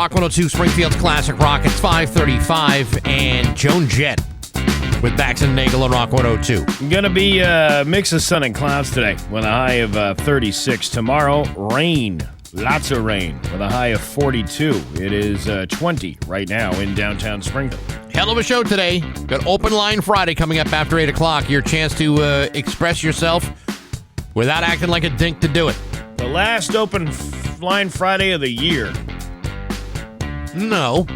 Rock 102, Springfield's Classic Rock. It's 5:35, and Joan Jett with Bax and Nagle on Rock 102. Gonna be a mix of sun and clouds today with a high of 36. Tomorrow, rain. Lots of rain with a high of 42. It is 20 right now in downtown Springfield. Hell of a show today. Got Open Line Friday coming up after 8 o'clock. Your chance to express yourself without acting like a dink to do it. The last Open Line Friday of the year. No.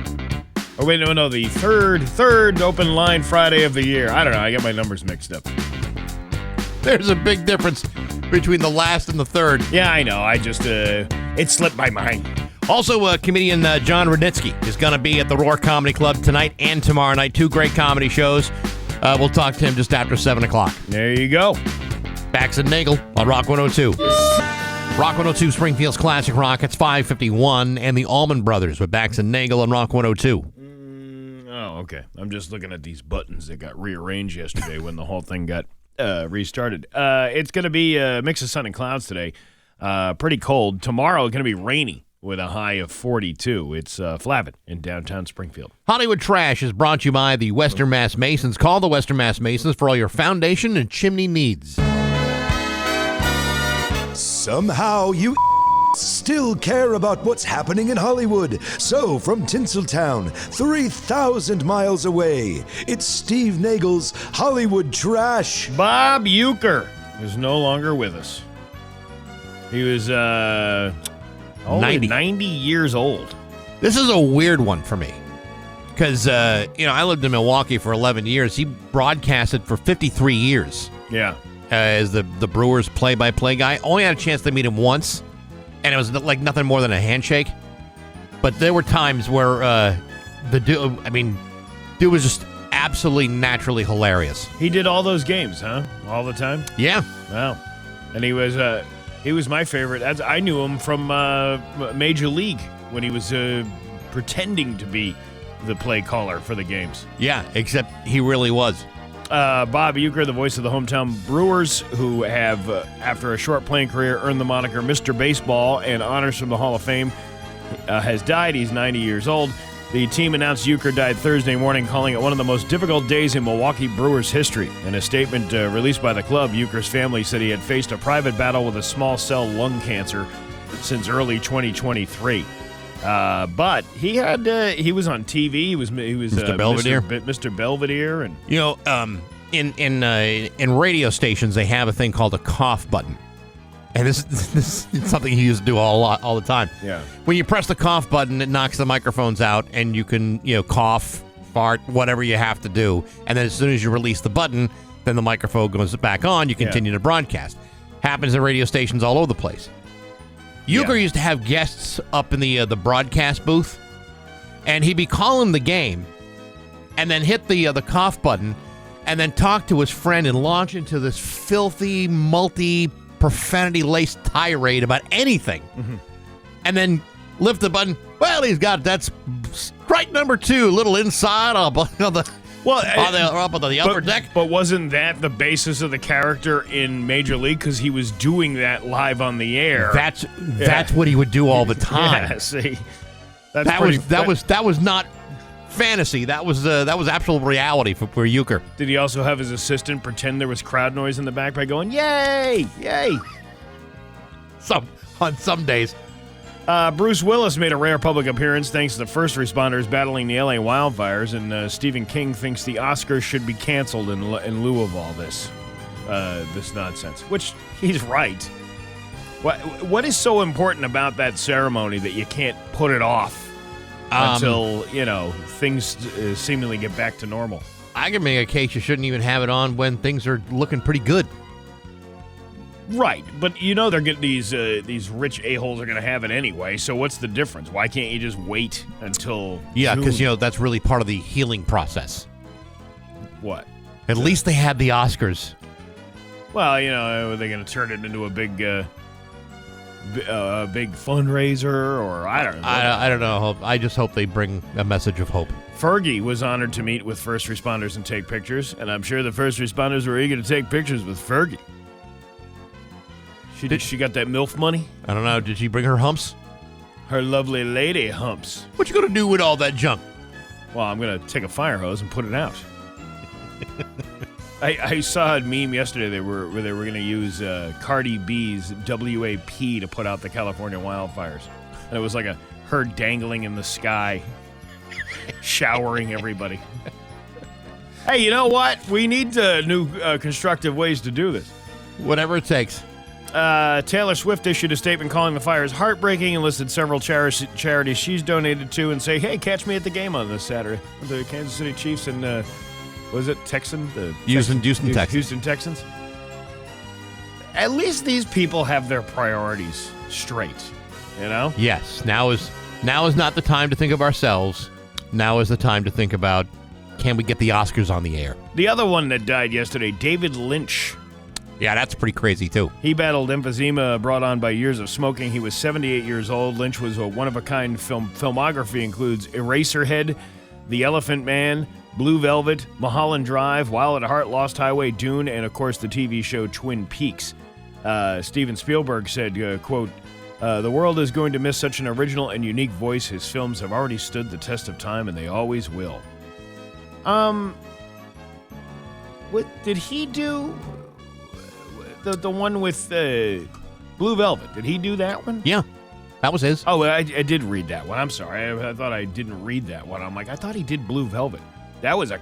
Oh, wait, no, the third Open Line Friday of the year. I don't know. I get my numbers mixed up. There's a big difference between the last and the third. Yeah, I know. I just, it slipped my mind. Also, comedian John Rudnitsky is going to be at the Roar Comedy Club tonight and tomorrow night. 2 great comedy shows. We'll talk to him just after 7 o'clock. There you go. Bax and Nagle on Rock 102. Rock 102, Springfield's Classic Rock. It's 5:51, and the Allman Brothers with Bax and Nagle on Rock 102. Okay. I'm just looking at these buttons that got rearranged yesterday when the whole thing got restarted. It's going to be a mix of sun and clouds today. Pretty cold. Tomorrow, it's going to be rainy with a high of 42. It's Flavin in downtown Springfield. Hollywood Trash is brought to you by the Western Mass Masons. Call the Western Mass Masons for all your foundation and chimney needs. Somehow you still care about what's happening in Hollywood. So, from Tinseltown, 3,000 miles away, it's Steve Nagle's Hollywood Trash. Bob Uecker is no longer with us. He was 90 years old. This is a weird one for me because, I lived in Milwaukee for 11 years. He broadcasted for 53 years. Yeah. As the Brewers play-by-play guy. Only had a chance to meet him once, and it was like nothing more than a handshake. But there were times where dude was just absolutely naturally hilarious. He did all those games, huh? All the time? Yeah. Wow. And he was my favorite. I knew him from Major League when he was pretending to be the play caller for the games. Yeah, except he really was. Bob Uecker, the voice of the hometown Brewers, who have, after a short playing career, earned the moniker Mr. Baseball and honors from the Hall of Fame, has died. He's 90 years old. The team announced Uecker died Thursday morning, calling it one of the most difficult days in Milwaukee Brewers history. In a statement released by the club, Uecker's family said he had faced a private battle with a small cell lung cancer since early 2023. But he was on TV. He was Mr. Belvedere. Mr. Belvedere, and in radio stations they have a thing called a cough button, and this is something he used to do all the time. Yeah. When you press the cough button, it knocks the microphones out, and you can cough, fart, whatever you have to do, and then as soon as you release the button, then the microphone goes back on. You continue to broadcast. Happens at radio stations all over the place. Uecker used to have guests up in the broadcast booth, and he'd be calling the game, and then hit the cough button, and then talk to his friend and launch into this filthy, multi-profanity-laced tirade about anything, and then lift the button. Well, he's got that's strike number 2, a little inside on the. Up on the upper deck. But wasn't that the basis of the character in Major League? Because he was doing that live on the air. That's what he would do all the time. Yeah, see, that was not fantasy. That was actual reality for Uecker. Did he also have his assistant pretend there was crowd noise in the back by going, "Yay, yay"? On some days. Bruce Willis made a rare public appearance thanks to the first responders battling the LA wildfires, and Stephen King thinks the Oscars should be canceled in lieu of all this nonsense, which he's right. What is so important about that ceremony that you can't put it off until, things seemingly get back to normal? I can make a case you shouldn't even have it on when things are looking pretty good. Right, but they're getting these rich a-holes are going to have it anyway, so what's the difference? Why can't you just wait until June? Because, that's really part of the healing process. What? At least they had the Oscars. Well, are they going to turn it into a big fundraiser, or I don't know. I don't know. I just hope they bring a message of hope. Fergie was honored to meet with first responders and take pictures, and I'm sure the first responders were eager to take pictures with Fergie. She got that MILF money? I don't know. Did she bring her humps? her lovely lady humps. What you gonna do with all that junk? Well, I'm going to take a fire hose and put it out. I saw a meme yesterday where they were going to use Cardi B's WAP to put out the California wildfires. And it was like her dangling in the sky, showering everybody. Hey, you know what? We need new constructive ways to do this. Whatever it takes. Taylor Swift issued a statement calling the fires heartbreaking and listed several charities she's donated to and say, hey, catch me at the game on this Saturday. The Kansas City Chiefs and, was it Texans? Houston Texans. Houston Texans. At least these people have their priorities straight, you know? Yes. Now is not the time to think of ourselves. Now is the time to think about, can we get the Oscars on the air? The other one that died yesterday, David Lynch. Yeah, that's pretty crazy, too. He battled emphysema brought on by years of smoking. He was 78 years old. Lynch was a one-of-a-kind filmography includes Eraserhead, The Elephant Man, Blue Velvet, Mulholland Drive, Wild at Heart, Lost Highway, Dune, and, of course, the TV show Twin Peaks. Steven Spielberg said, quote, the world is going to miss such an original and unique voice. His films have already stood the test of time, and they always will. What did he do? The one with Blue Velvet. Did he do that one? Yeah, that was his. Oh, I did read that one. I'm sorry. I thought I didn't read that one. I'm like, I thought he did Blue Velvet. That was a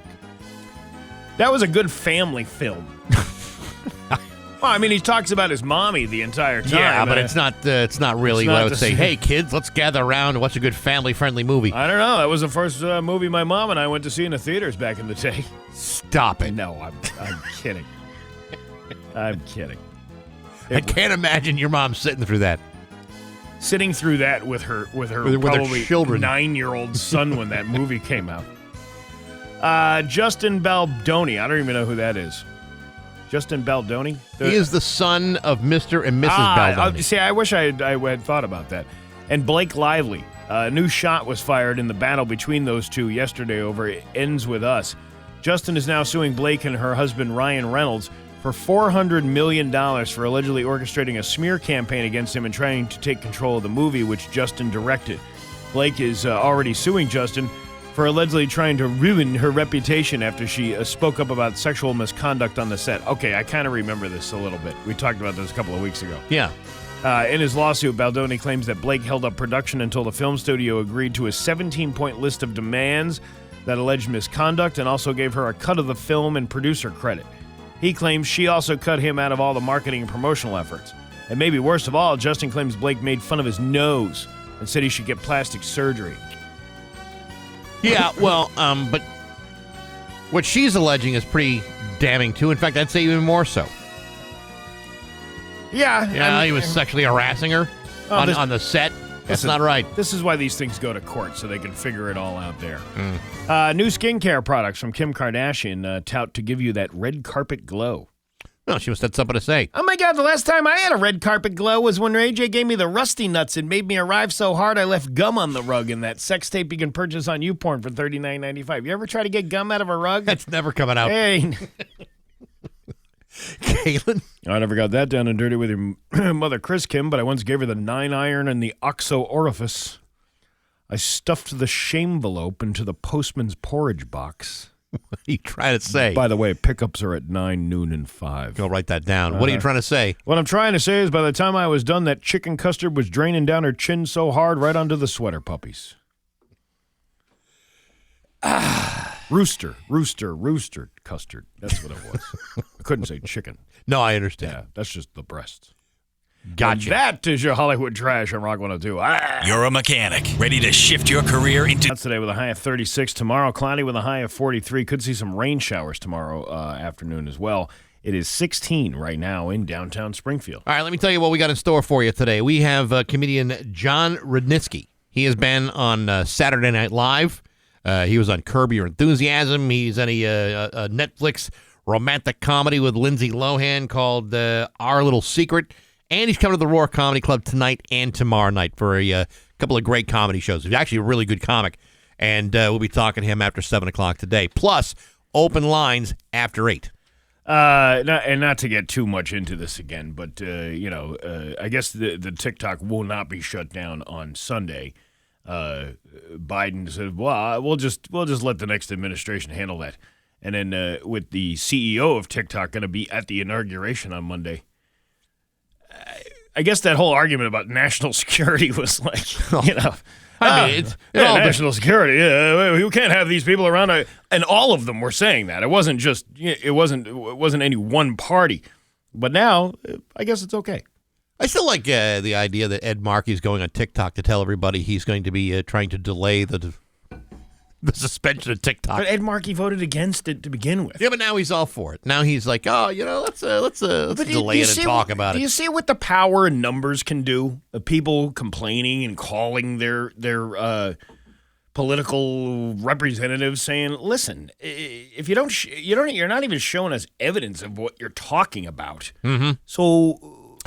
good family film. Well, I mean, he talks about his mommy the entire time. Yeah, but it's not really what I would say. Hey, kids, let's gather around and watch a good family-friendly movie. I don't know. That was the first movie my mom and I went to see in the theaters back in the day. Stop it. No, I'm kidding. I'm kidding. I can't imagine your mom sitting through that. Sitting through that with her probably children. 9-year-old son when that movie came out. Justin Baldoni. I don't even know who that is. Justin Baldoni? He is the son of Mr. and Mrs. Baldoni. See, I wish I had thought about that. And Blake Lively. A new shot was fired in the battle between those two yesterday over It Ends With Us. Justin is now suing Blake and her husband Ryan Reynolds for $400 million for allegedly orchestrating a smear campaign against him and trying to take control of the movie, which Justin directed. Blake is already suing Justin for allegedly trying to ruin her reputation after she spoke up about sexual misconduct on the set. Okay, I kind of remember this a little bit. We talked about this a couple of weeks ago. Yeah. In his lawsuit, Baldoni claims that Blake held up production until the film studio agreed to a 17-point list of demands that alleged misconduct and also gave her a cut of the film and producer credit. He claims she also cut him out of all the marketing and promotional efforts. And maybe worst of all, Justin claims Blake made fun of his nose and said he should get plastic surgery. Yeah, well, but what she's alleging is pretty damning, too. In fact, I'd say even more so. Yeah. He was sexually harassing her on the set. That's not right. This is why these things go to court, so they can figure it all out there. New skincare products from Kim Kardashian tout to give you that red carpet glow. Well, she must have something to say. Oh, my God, the last time I had a red carpet glow was when AJ gave me the Rusty Nuts and made me arrive so hard I left gum on the rug in that sex tape you can purchase on YouPorn for $39.95. You ever try to get gum out of a rug? That's never coming out. Hey. Caitlin? I never got that down and dirty with your mother, Chris Kim, but I once gave her the 9-iron and the oxo orifice. I stuffed the shame-velope into the postman's porridge box. What are you trying to say? By the way, pickups are at 9, noon, and 5. Go write that down. What are you trying to say? What I'm trying to say is by the time I was done, that chicken custard was draining down her chin so hard right onto the sweater puppies. Rooster custard. That's what it was. I couldn't say chicken. No, I understand. Yeah, that's just the breasts. Gotcha. And that is your Hollywood trash on Rock 102. You're a mechanic, ready to shift your career into... That's today with a high of 36. Tomorrow, cloudy with a high of 43. Could see some rain showers tomorrow afternoon as well. It is 16 right now in downtown Springfield. All right, let me tell you what we got in store for you today. We have comedian John Rudnitsky. He has been on Saturday Night Live. He was on Curb Your Enthusiasm. He's in a Netflix romantic comedy with Lindsay Lohan called Our Little Secret. And he's coming to the Roar Comedy Club tonight and tomorrow night for a couple of great comedy shows. He's actually a really good comic. And we'll be talking to him after 7 o'clock today. Plus, open lines after 8. Not to get too much into this again, but I guess the TikTok will not be shut down on Sunday. Biden said, "Well, we'll just let the next administration handle that." And then with the CEO of TikTok going to be at the inauguration on Monday, I guess that whole argument about national security was like, national security. We can't have these people around, and all of them were saying that. It wasn't any one party, but now I guess it's okay. I still like the idea that Ed Markey is going on TikTok to tell everybody he's going to be trying to delay the suspension of TikTok. But Ed Markey voted against it to begin with. Yeah, but now he's all for it. Now he's like, let's delay it and talk about it. Do you see what the power and numbers can do? People complaining and calling their political representatives saying, "Listen, if you're not even showing us evidence of what you're talking about." Mm-hmm. So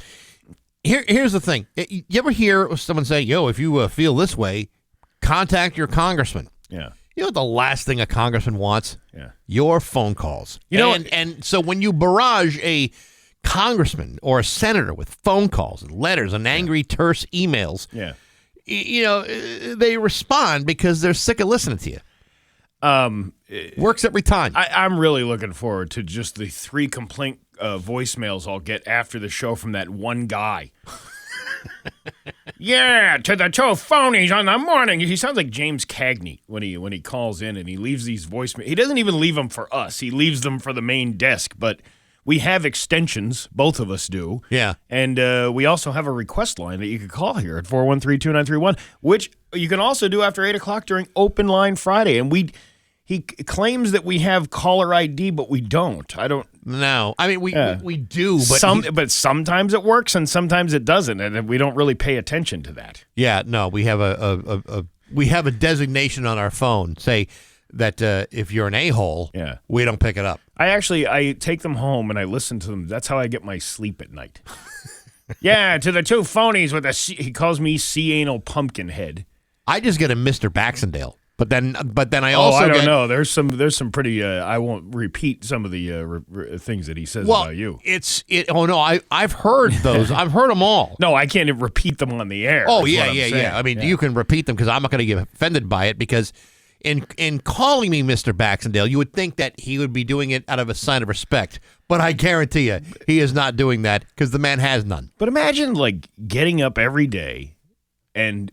here's the thing: you ever hear someone say, "Yo, if you feel this way, contact your congressman." Yeah. You know what the last thing a congressman wants? Yeah. Your phone calls. And so when you barrage a congressman or a senator with phone calls and letters and angry, terse emails, they respond because they're sick of listening to you. Works every time. I'm really looking forward to just the 3 complaint voicemails I'll get after the show from that one guy. Yeah, to the 2 phonies on the morning. He sounds like James Cagney when he calls in and he leaves these voicemails. He doesn't even leave them for us. He leaves them for the main desk. But we have extensions. Both of us do. Yeah. And we also have a request line that you can call here at 413-2931, which you can also do after 8 o'clock during Open Line Friday. And he claims that we have caller ID, but we don't. I don't. No, I mean we do, but but sometimes it works and sometimes it doesn't, and we don't really pay attention to that. Yeah, no, we have a designation on our phone say that if you're an a-hole, we don't pick it up. I take them home and I listen to them. That's how I get my sleep at night. Yeah, to the 2 phonies with he calls me C-anal pumpkin head. I just get a Mr. Bax and Nagle. But then I also I don't know. There's some pretty. I won't repeat some of the things that he says about you. I've heard those. I've heard them all. No, I can't repeat them on the air. Oh yeah. I mean, you can repeat them because I'm not going to get offended by it. Because in calling me Mr. Baxendale, you would think that he would be doing it out of a sign of respect. But I guarantee you, he is not doing that because the man has none. But imagine getting up every day, and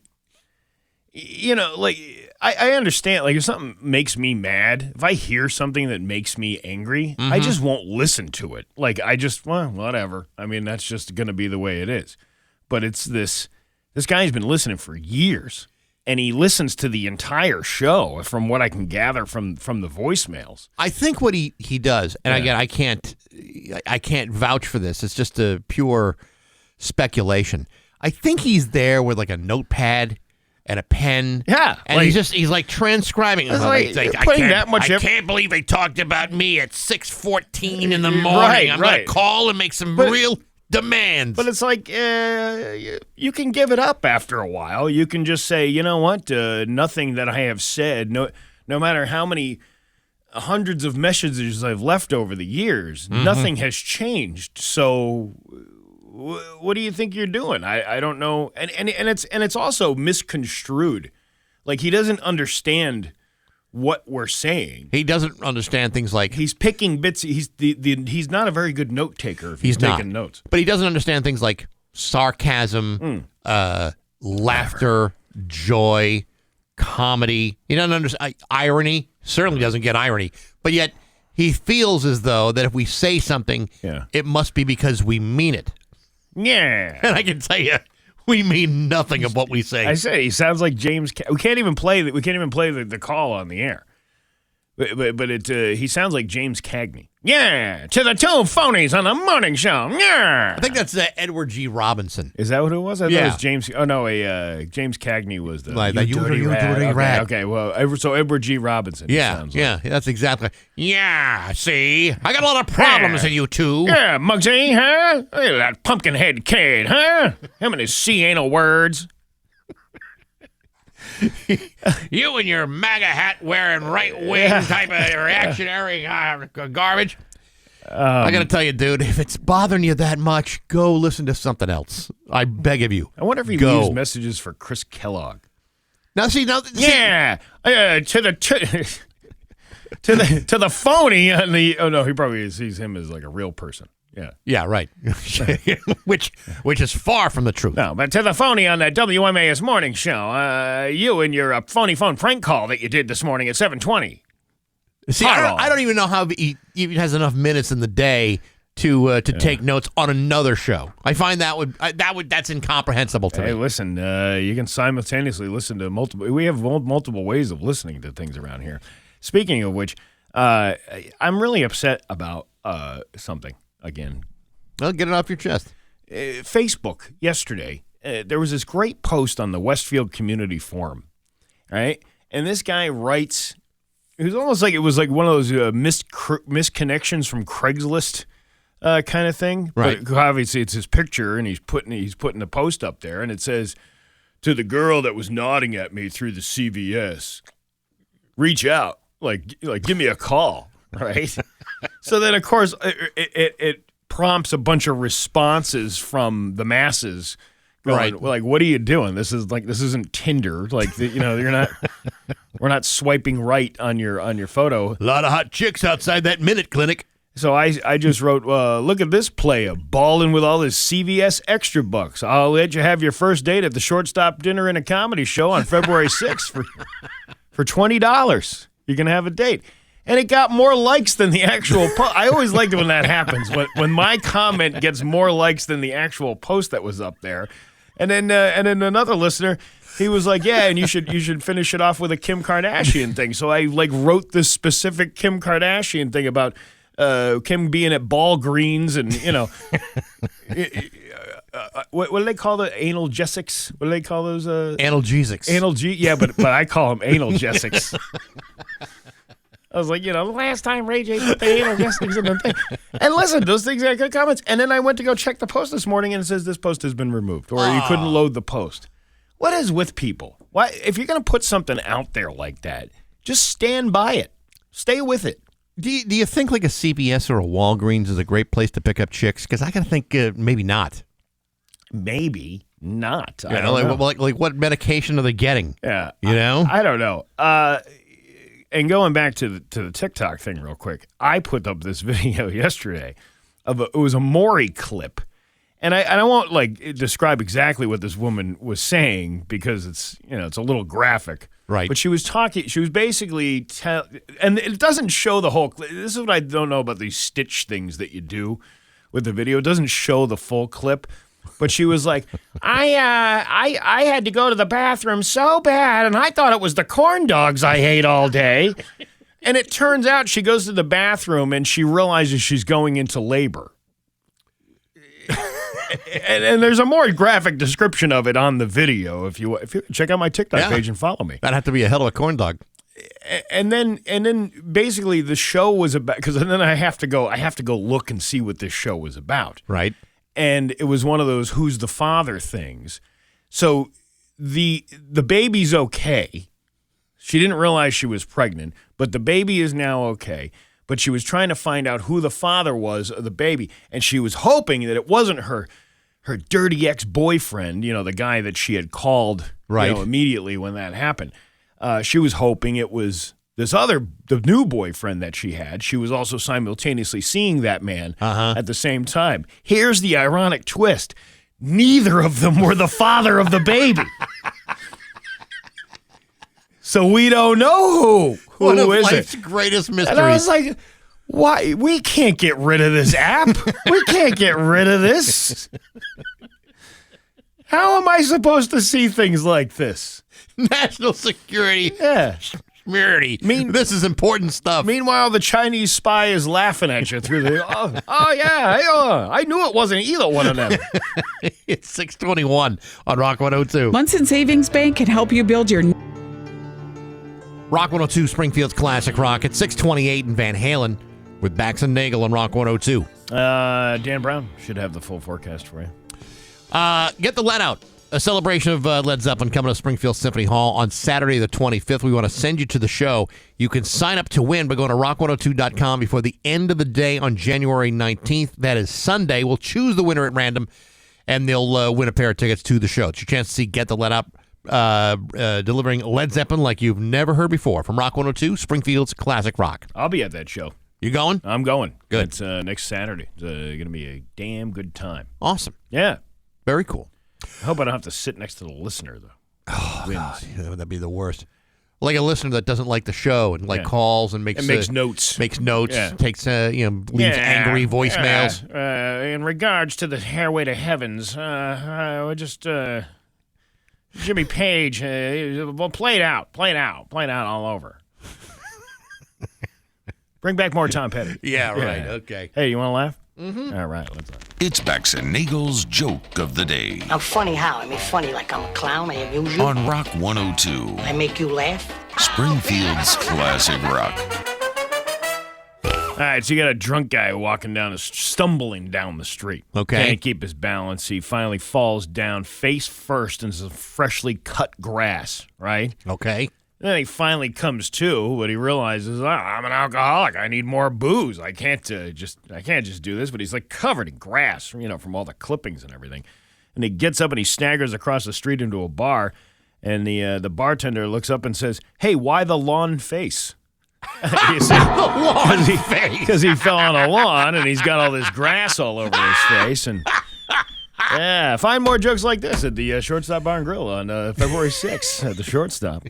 I understand, if something makes me mad, if I hear something that makes me angry, I just won't listen to it. Whatever. I mean, that's just going to be the way it is. But it's this guy's been listening for years, and he listens to the entire show, from what I can gather from the voicemails. I think what he does, and again, I can't vouch for this. It's just a pure speculation. I think he's there with a notepad and a pen. Yeah. And he's transcribing. I can't believe they talked about me at 6:14 in the morning. I'm going to call and make some real demands. But it's you can give it up after a while. You can just say, you know what, nothing that I have said, no matter how many hundreds of messages I've left over the years, nothing has changed. So what do you think you're doing? I don't know. And it's also misconstrued. He doesn't understand what we're saying. He doesn't understand things like he's picking bits. He's not a very good note taker if he's taking notes. But he doesn't understand things like sarcasm, laughter, joy, comedy. He doesn't understand irony. Certainly doesn't get irony. But yet he feels as though that if we say something, it must be because we mean it. Yeah. And I can tell you, we mean nothing of what we say. I say he sounds like James. We can't even play the call on the air. But he sounds like James Cagney. Yeah, to the 2 phonies on the morning show. Yeah. I think that's Edward G. Robinson. Is that what it was? I thought it was James. Oh no, James Cagney was the dirty rat. Okay, well, so Edward G. Robinson. Yeah, that's exactly. Yeah, see, I got a lot of problems with you two. Yeah, Muggsy, huh? Look at that pumpkin head kid, huh? How many C-anal words? You and your MAGA hat wearing right wing type of reactionary garbage. I got to tell you, dude, if it's bothering you that much, go listen to something else. I beg of you. I wonder if he leaves messages for Chris Kellogg. Now, see, to the phony on the. Oh no, he probably sees him as like a real person. Yeah, right. which is far from the truth. No, but to the phony on that WMAS morning show, you and your phony phone prank call that you did this morning at 7:20. See, I don't even know how he even has enough minutes in the day to take notes on another show. I find that's incomprehensible to me. Hey, listen, you can simultaneously listen to multiple. We have multiple ways of listening to things around here. Speaking of which, I'm really upset about something again. Well, get it off your chest. Facebook yesterday, there was this great post on the Westfield Community Forum, right? And this guy writes. It was almost like it was like one of those misconnections from Craigslist kind of thing. Right. But obviously, it's his picture, and he's putting the post up there, and it says, "To the girl that was nodding at me through the CVS, reach out, like give me a call." Right. So then, of course, it prompts a bunch of responses from the masses. Going, right. Like, what are you doing? This isn't Tinder. Like, you're not. We're not swiping right on your photo. A lot of hot chicks outside that Minute Clinic. So I just wrote, look at this playa, balling with all his CVS extra bucks. I'll let you have your first date at the Shortstop Dinner and a Comedy Show on February 6th for $20. You can have a date. And it got more likes than the actual post. I always liked it when that happens, when my comment gets more likes than the actual post that was up there. And then another listener, he was like, "Yeah, and you should finish it off with a Kim Kardashian thing." So I wrote this specific Kim Kardashian thing about Kim being at Ball Greens and what do they call the analgesics? What do they call those? Analgesics. Yeah, but I call them analgesics. I was like, the last time Ray J put the analgesics in the thing. And listen, those things got good comments. And then I went to go check the post this morning, and it says this post has been removed, or you couldn't load the post. What is with people? Why, if you're going to put something out there like that, just stand by it. Stay with it. Do you think like a CVS or a Walgreens is a great place to pick up chicks? Because I got to think maybe not. Maybe not. I don't know. Like what medication are they getting? Yeah. I don't know. And going back to the TikTok thing real quick, I put up this video yesterday it was a Maury clip. And I won't describe exactly what this woman was saying because it's a little graphic. Right. But she was basically and it doesn't show the whole clip. This is what I don't know about these stitch things that you do with the video. It doesn't show the full clip. But she was like, I had to go to the bathroom so bad, and I thought it was the corn dogs I ate all day. And it turns out she goes to the bathroom and she realizes she's going into labor. and there's a more graphic description of it on the video if you check out my TikTok page and follow me. That'd have to be a hell of a corn dog. And then basically the show was about, because then I have to go look and see what this show was about. Right. And it was one of those who's the father things. So the baby's okay. She didn't realize she was pregnant, but the baby is now okay. But she was trying to find out who the father was of the baby, and she was hoping that it wasn't her dirty ex-boyfriend, the guy that she had called immediately when that happened. She was hoping it was the new boyfriend that she had. She was also simultaneously seeing that man at the same time. Here's the ironic twist. Neither of them were the father of the baby. So we don't know who One of is life's it. greatest mysteries. And I was like, why? We can't get rid of this app. We can't get rid of this. How am I supposed to see things like this? National security. Yeah. Security. This is important stuff. Meanwhile, the Chinese spy is laughing at you through the. I knew it wasn't either one of them. It's 6:21 on Rock 102. Munson Savings Bank can help you build your. Rock 102, Springfield's Classic Rock at 6:28 in Van Halen with Bax and Nagle on Rock 102. Dan Brown should have the full forecast for you. Get the let out. A celebration of Led Zeppelin coming to Springfield Symphony Hall on Saturday the 25th. We want to send you to the show. You can sign up to win by going to rock102.com before the end of the day on January 19th. That is Sunday. We'll choose the winner at random, and they'll win a pair of tickets to the show. It's your chance to see Get the Let Up delivering Led Zeppelin like you've never heard before from Rock 102, Springfield's classic rock. I'll be at that show. You going? I'm going. Good. It's next Saturday. It's going to be a damn good time. Awesome. Yeah. Very cool. I hope I don't have to sit next to the listener, though. Oh, God. That'd be the worst. Like a listener that doesn't like the show and calls and makes notes. Makes notes. Yeah. Takes leaves angry voicemails. In regards to the Hairway to Heavens, just Jimmy Page. Well, play it out all over. Bring back more Tom Petty. Yeah, right. Yeah. Okay. Hey, you want to laugh? Mm-hmm. All right, let's laugh. It's Bax and Nagle's Joke of the Day. I'm funny how? I mean, funny like I'm a clown, I amuse you. On Rock 102. I make you laugh. Springfield's classic rock. All right, so you got a drunk guy stumbling down the street. Okay. Can't keep his balance. He finally falls down face first into some freshly cut grass, right? Okay. Then he finally comes to, but he realizes, I'm an alcoholic. I need more booze. I can't just do this. But he's like covered in grass, from all the clippings and everything. And he gets up and he staggers across the street into a bar. And the bartender looks up and says, "Hey, why the lawn face?" Lawn face. Because he fell on a lawn and he's got all this grass all over his face. And yeah, find more jokes like this at the Shortstop Bar and Grill on February 6th at the Shortstop.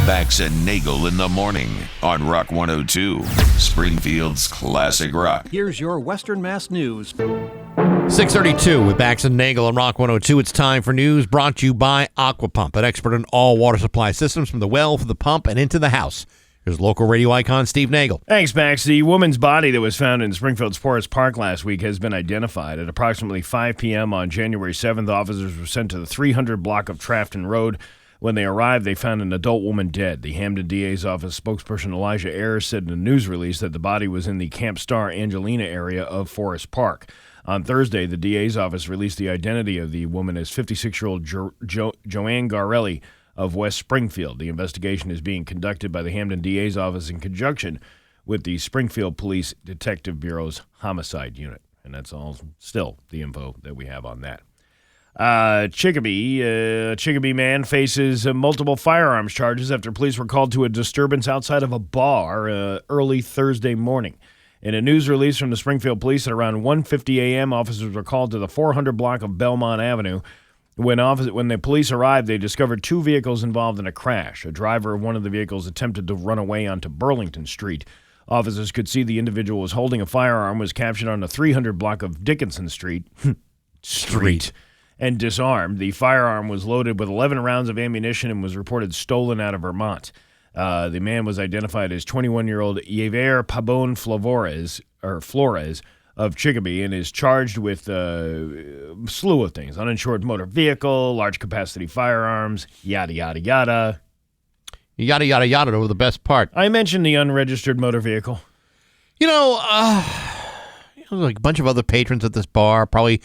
Bax and Nagle in the morning on Rock 102, Springfield's classic rock. Here's your Western Mass News. 6:32 with Bax and Nagle on Rock 102. It's time for news brought to you by Aquapump, an expert in all water supply systems from the well to the pump and into the house. Here's local radio icon Steve Nagle. Thanks, Bax. The woman's body that was found in Springfield's Forest Park last week has been identified. At approximately 5 p.m. on January 7th, officers were sent to the 300 block of Trafton Road. When they arrived, they found an adult woman dead. The Hamden DA's office spokesperson Elijah Ayers said in a news release that the body was in the Camp Star Angelina area of Forest Park. On Thursday, the DA's office released the identity of the woman as 56-year-old Joanne Garelli of West Springfield. The investigation is being conducted by the Hamden DA's office in conjunction with the Springfield Police Detective Bureau's Homicide Unit. And that's all still the info that we have on that. Chicopee man faces multiple firearms charges after police were called to a disturbance outside of a bar early Thursday morning. In a news release from the Springfield Police at around 1:50 a.m., officers were called to the 400 block of Belmont Avenue. When the police arrived, they discovered 2 vehicles involved in a crash. A driver of one of the vehicles attempted to run away onto Burlington Street. Officers could see the individual was holding a firearm, was captured on the 300 block of Dickinson Street. And disarmed. The firearm was loaded with 11 rounds of ammunition and was reported stolen out of Vermont. The man was identified as 21-year-old Javier Pabon Flores of Chicopee and is charged with a slew of things: uninsured motor vehicle, large capacity firearms, yada, yada, yada. Yada, yada, yada over the best part. I mentioned the unregistered motor vehicle. Like a bunch of other patrons at this bar, probably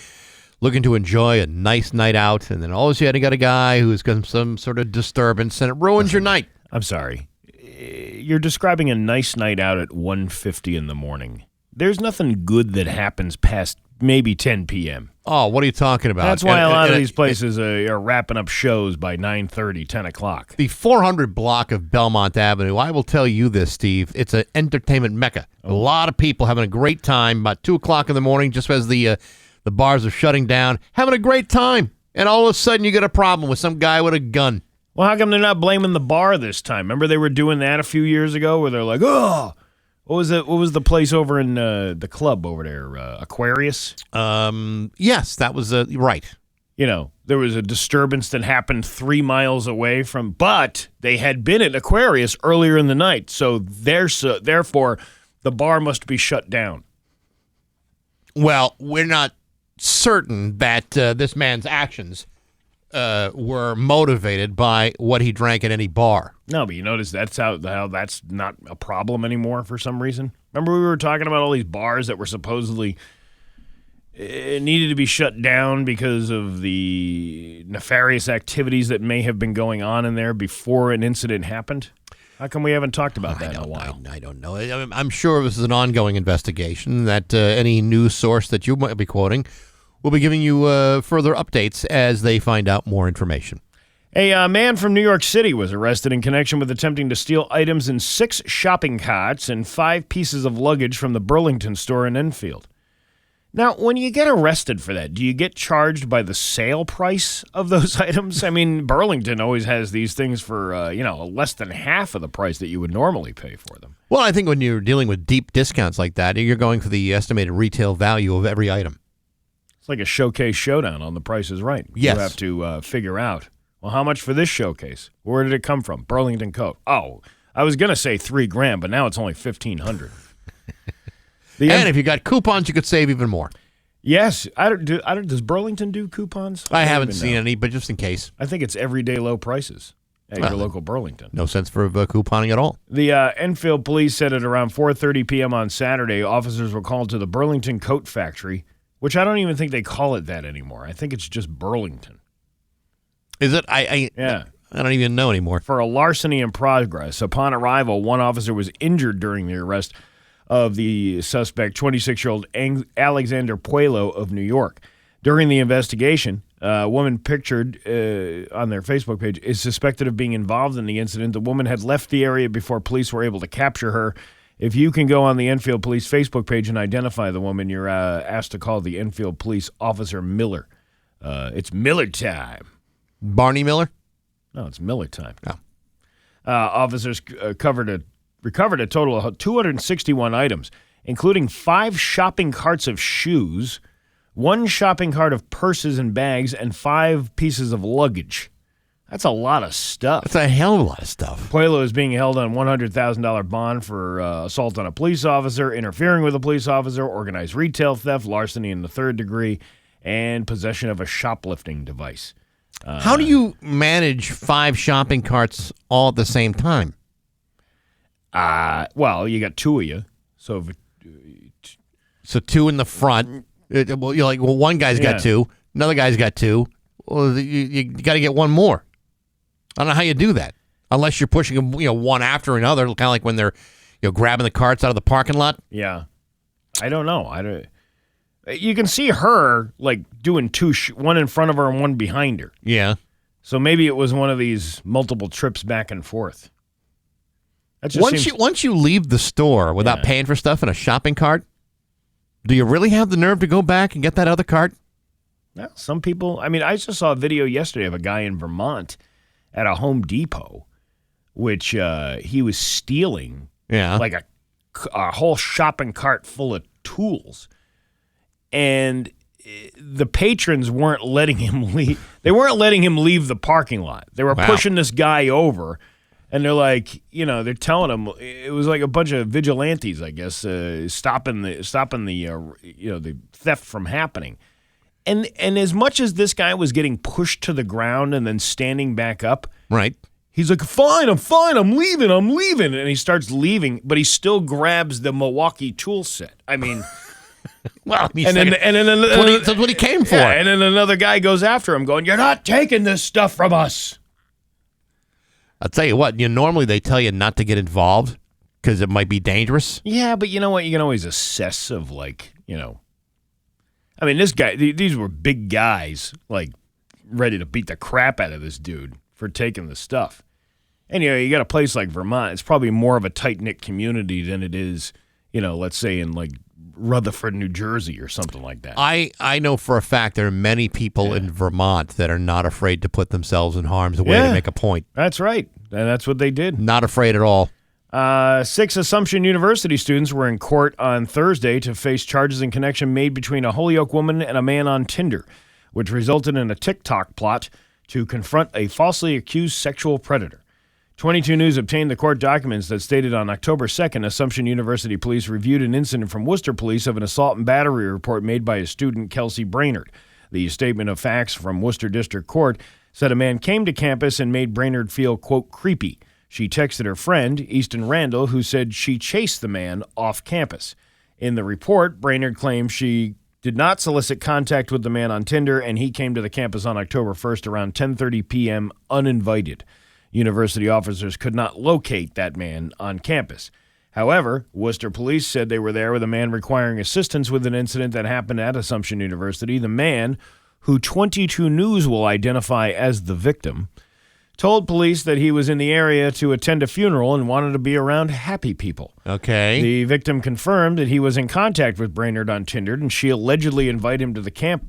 looking to enjoy a nice night out, and then all of a sudden you got a guy who's got some sort of disturbance, and it ruins your night. I'm sorry. You're describing a nice night out at 1:50 in the morning. There's nothing good that happens past maybe 10 p.m. Oh, what are you talking about? That's why a lot of these places are wrapping up shows by 9:30, 10 o'clock. The 400 block of Belmont Avenue, I will tell you this, Steve, it's an entertainment mecca. A lot of people having a great time about 2 o'clock in the morning, just as the bars are shutting down, having a great time. And all of a sudden you get a problem with some guy with a gun. Well, how come they're not blaming the bar this time? Remember they were doing that a few years ago where they're like, oh, what was the place over in the club over there, Aquarius? Yes, that was right. There was a disturbance that happened 3 miles away but they had been at Aquarius earlier in the night. So therefore, the bar must be shut down. Well, we're not certain that this man's actions were motivated by what he drank at any bar. No, but you notice that's how that's not a problem anymore for some reason. Remember we were talking about all these bars that were supposedly it needed to be shut down because of the nefarious activities that may have been going on in there before an incident happened? How come we haven't talked about that in a while? I don't know. I'm sure this is an ongoing investigation that any news source that you might be quoting will be giving you further updates as they find out more information. A man from New York City was arrested in connection with attempting to steal items in 6 shopping carts and 5 pieces of luggage from the Burlington store in Enfield. Now, when you get arrested for that, do you get charged by the sale price of those items? I mean, Burlington always has these things for, less than half of the price that you would normally pay for them. Well, I think when you're dealing with deep discounts like that, you're going for the estimated retail value of every item. It's like a showcase showdown on The Price is Right. Yes. You have to figure out, well, how much for this showcase? Where did it come from? Burlington Coat. Oh, I was going to say $3,000, but now it's only $1,500. And if you got coupons, you could save even more. Yes. Does Burlington do coupons? I haven't seen any, but just in case. I think it's everyday low prices at your local Burlington. No sense for couponing at all. The Enfield police said at around 4:30 p.m. on Saturday, officers were called to the Burlington Coat Factory, which I don't even think they call it that anymore. I think it's just Burlington. Is it? Yeah. I don't even know anymore. For a larceny in progress. Upon arrival, one officer was injured during the arrest of the suspect, 26-year-old Alexander Puello of New York. During the investigation, a woman pictured on their Facebook page is suspected of being involved in the incident. The woman had left the area before police were able to capture her. If you can go on the Enfield Police Facebook page and identify the woman, you're asked to call the Enfield Police Officer Miller. It's Miller time. Barney Miller? No, it's Miller time. Oh. Officers recovered a total of 261 items, including 5 shopping carts of shoes, 1 shopping cart of purses and bags, and 5 pieces of luggage. That's a lot of stuff. That's a hell of a lot of stuff. Puello is being held on $100,000 bond for assault on a police officer, interfering with a police officer, organized retail theft, larceny in the 3rd degree, and possession of a shoplifting device. How do you manage 5 shopping carts all at the same time? Well, you got 2 of you, so 2 in the front. You're like, one guy's got 2, another guy's got 2. Well, you got to get one more. I don't know how you do that, unless you're pushing them, one after another, kind of like when they're, grabbing the carts out of the parking lot. Yeah, I don't know. You can see her like doing 2, one in front of her and one behind her. Yeah. So maybe it was one of these multiple trips back and forth. Once you leave the store without paying for stuff in a shopping cart, do you really have the nerve to go back and get that other cart? Well, some people. I mean, I just saw a video yesterday of a guy in Vermont at a Home Depot, which he was stealing like a whole shopping cart full of tools. And the patrons weren't letting him leave. They weren't letting him leave the parking lot. They were pushing this guy over. And they're like, they're telling him it was like a bunch of vigilantes, I guess, stopping the theft from happening. And as much as this guy was getting pushed to the ground and then standing back up, right? He's like, fine, I'm leaving. And he starts leaving, but he still grabs the Milwaukee tool set. I mean, well, that's what he came for. Yeah, and then another guy goes after him, going, "You're not taking this stuff from us." I'll tell you what, normally they tell you not to get involved because it might be dangerous. Yeah, but you know what? You can always assess of I mean, this guy, these were big guys, like, ready to beat the crap out of this dude for taking the stuff. And, you got a place like Vermont, it's probably more of a tight-knit community than it is, let's say in, like, Rutherford, New Jersey or something like that. I know for a fact there are many people in Vermont that are not afraid to put themselves in harm's way to make a point. That's right. And that's what they did. Not afraid at all. 6 Assumption University students were in court on Thursday to face charges in connection made between a Holyoke woman and a man on Tinder, which resulted in a TikTok plot to confront a falsely accused sexual predator. 22 News obtained the court documents that stated on October 2nd, Assumption University police reviewed an incident from Worcester police of an assault and battery report made by a student, Kelsey Brainerd. The statement of facts from Worcester District Court said a man came to campus and made Brainerd feel, quote, creepy. She texted her friend, Easton Randall, who said she chased the man off campus. In the report, Brainerd claimed she did not solicit contact with the man on Tinder, and he came to the campus on October 1st around 10:30 p.m. uninvited. University officers could not locate that man on campus. However, Worcester police said they were there with a man requiring assistance with an incident that happened at Assumption University. The man, who 22 News will identify as the victim, told police that he was in the area to attend a funeral and wanted to be around happy people. Okay. The victim confirmed that he was in contact with Brainerd on Tinder, and she allegedly invited him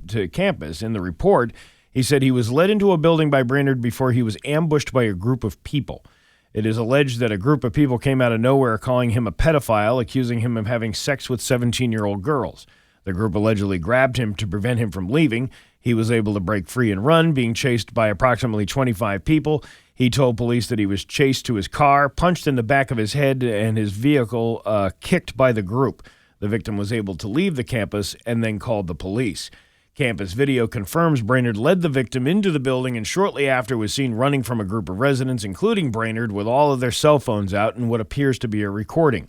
to campus. In the report, he said he was led into a building by Brainerd before he was ambushed by a group of people. It is alleged that a group of people came out of nowhere calling him a pedophile, accusing him of having sex with 17-year-old girls. The group allegedly grabbed him to prevent him from leaving. He was able to break free and run, being chased by approximately 25 people. He told police that he was chased to his car, punched in the back of his head, and his vehicle kicked by the group. The victim was able to leave the campus and then called the police. Campus video confirms Brainerd led the victim into the building and shortly after was seen running from a group of residents, including Brainerd, with all of their cell phones out in what appears to be a recording.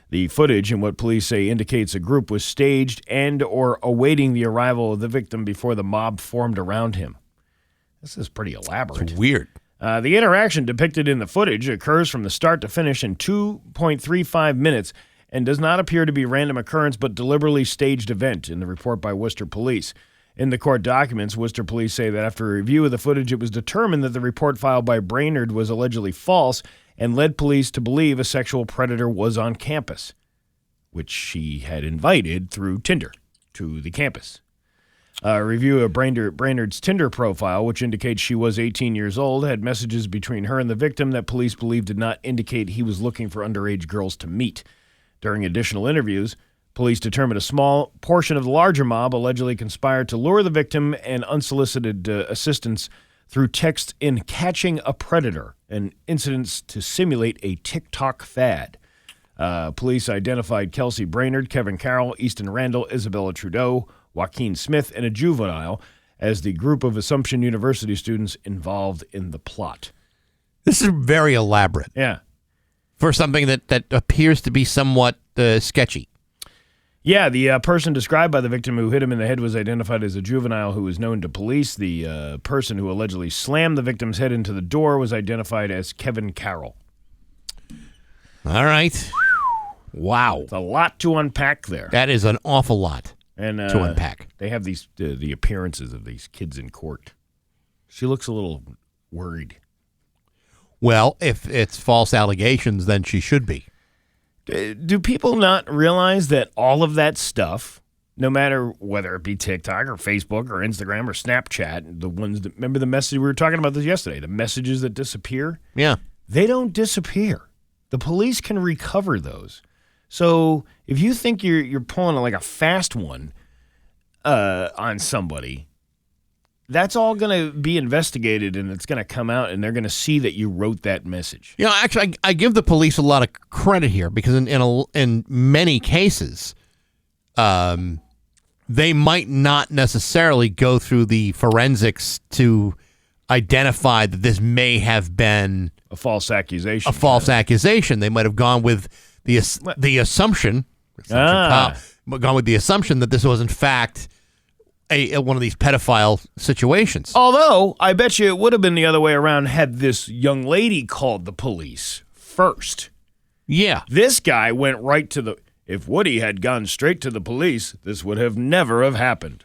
The footage, in what police say indicates a group was staged and or awaiting the arrival of the victim before the mob formed around him. This is pretty elaborate. It's weird. The interaction depicted in the footage occurs from the start to finish in 2.35 minutes and does not appear to be random occurrence but deliberately staged event in the report by Worcester Police. In the court documents, Worcester police say that after a review of the footage, it was determined that the report filed by Brainerd was allegedly false and led police to believe a sexual predator was on campus, which she had invited through Tinder to the campus. A review of Brainerd's Tinder profile, which indicates she was 18 years old, had messages between her and the victim that police believe did not indicate he was looking for underage girls to meet. During additional interviews, police determined a small portion of the larger mob allegedly conspired to lure the victim and unsolicited assistance through texts in catching a predator and incidents to simulate a TikTok fad. Police identified Kelsey Brainerd, Kevin Carroll, Easton Randall, Isabella Trudeau, Joaquin Smith, and a juvenile as the group of Assumption University students involved in the plot. This is very elaborate. Yeah. For something that appears to be somewhat sketchy. Yeah, the person described by the victim who hit him in the head was identified as a juvenile who was known to police. The person who allegedly slammed the victim's head into the door was identified as Kevin Carroll. All right. Wow. It's a lot to unpack there. That is an awful lot to unpack. They have these the appearances of these kids in court. She looks a little worried. Well, if it's false allegations, then she should be. Do people not realize that all of that stuff, no matter whether it be TikTok or Facebook or Instagram or Snapchat, the ones that, remember the message, we were talking about this yesterday, the messages that disappear? Yeah. They don't disappear. The police can recover those. So if you think you're pulling like a fast one on somebody, that's all going to be investigated, and it's going to come out, and they're going to see that you wrote that message. You know, actually, I give the police a lot of credit here because in many cases, they might not necessarily go through the forensics to identify that this may have been a false accusation. Accusation. They might have gone with the assumption. Gone with the assumption that this was in fact one of these pedophile situations. Although, I bet you it would have been the other way around had this young lady called the police first. Yeah. This guy went right to the... If Woody had gone straight to the police, this would have never have happened.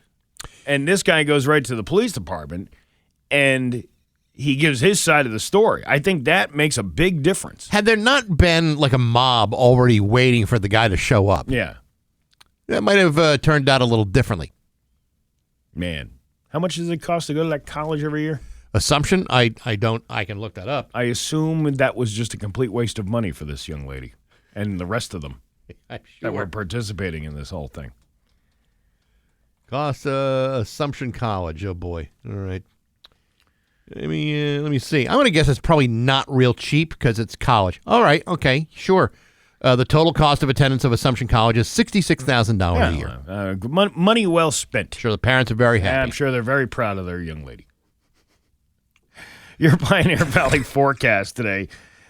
And this guy goes right to the police department, and he gives his side of the story. I think that makes a big difference. Had there not been like a mob already waiting for the guy to show up, yeah, that might have turned out a little differently. Man, how much does it cost to go to that college every year? Assumption? I can look that up. I assume that was just a complete waste of money for this young lady and the rest of them that were participating in this whole thing. Cost Assumption College. Oh boy. All right. Let me see. I'm gonna guess it's probably not real cheap because it's college. All right. Okay. Sure. The total cost of attendance of Assumption College is $66,000 a year. Money well spent. Sure, the parents are very happy. I'm sure they're very proud of their young lady. Your Pioneer Valley forecast today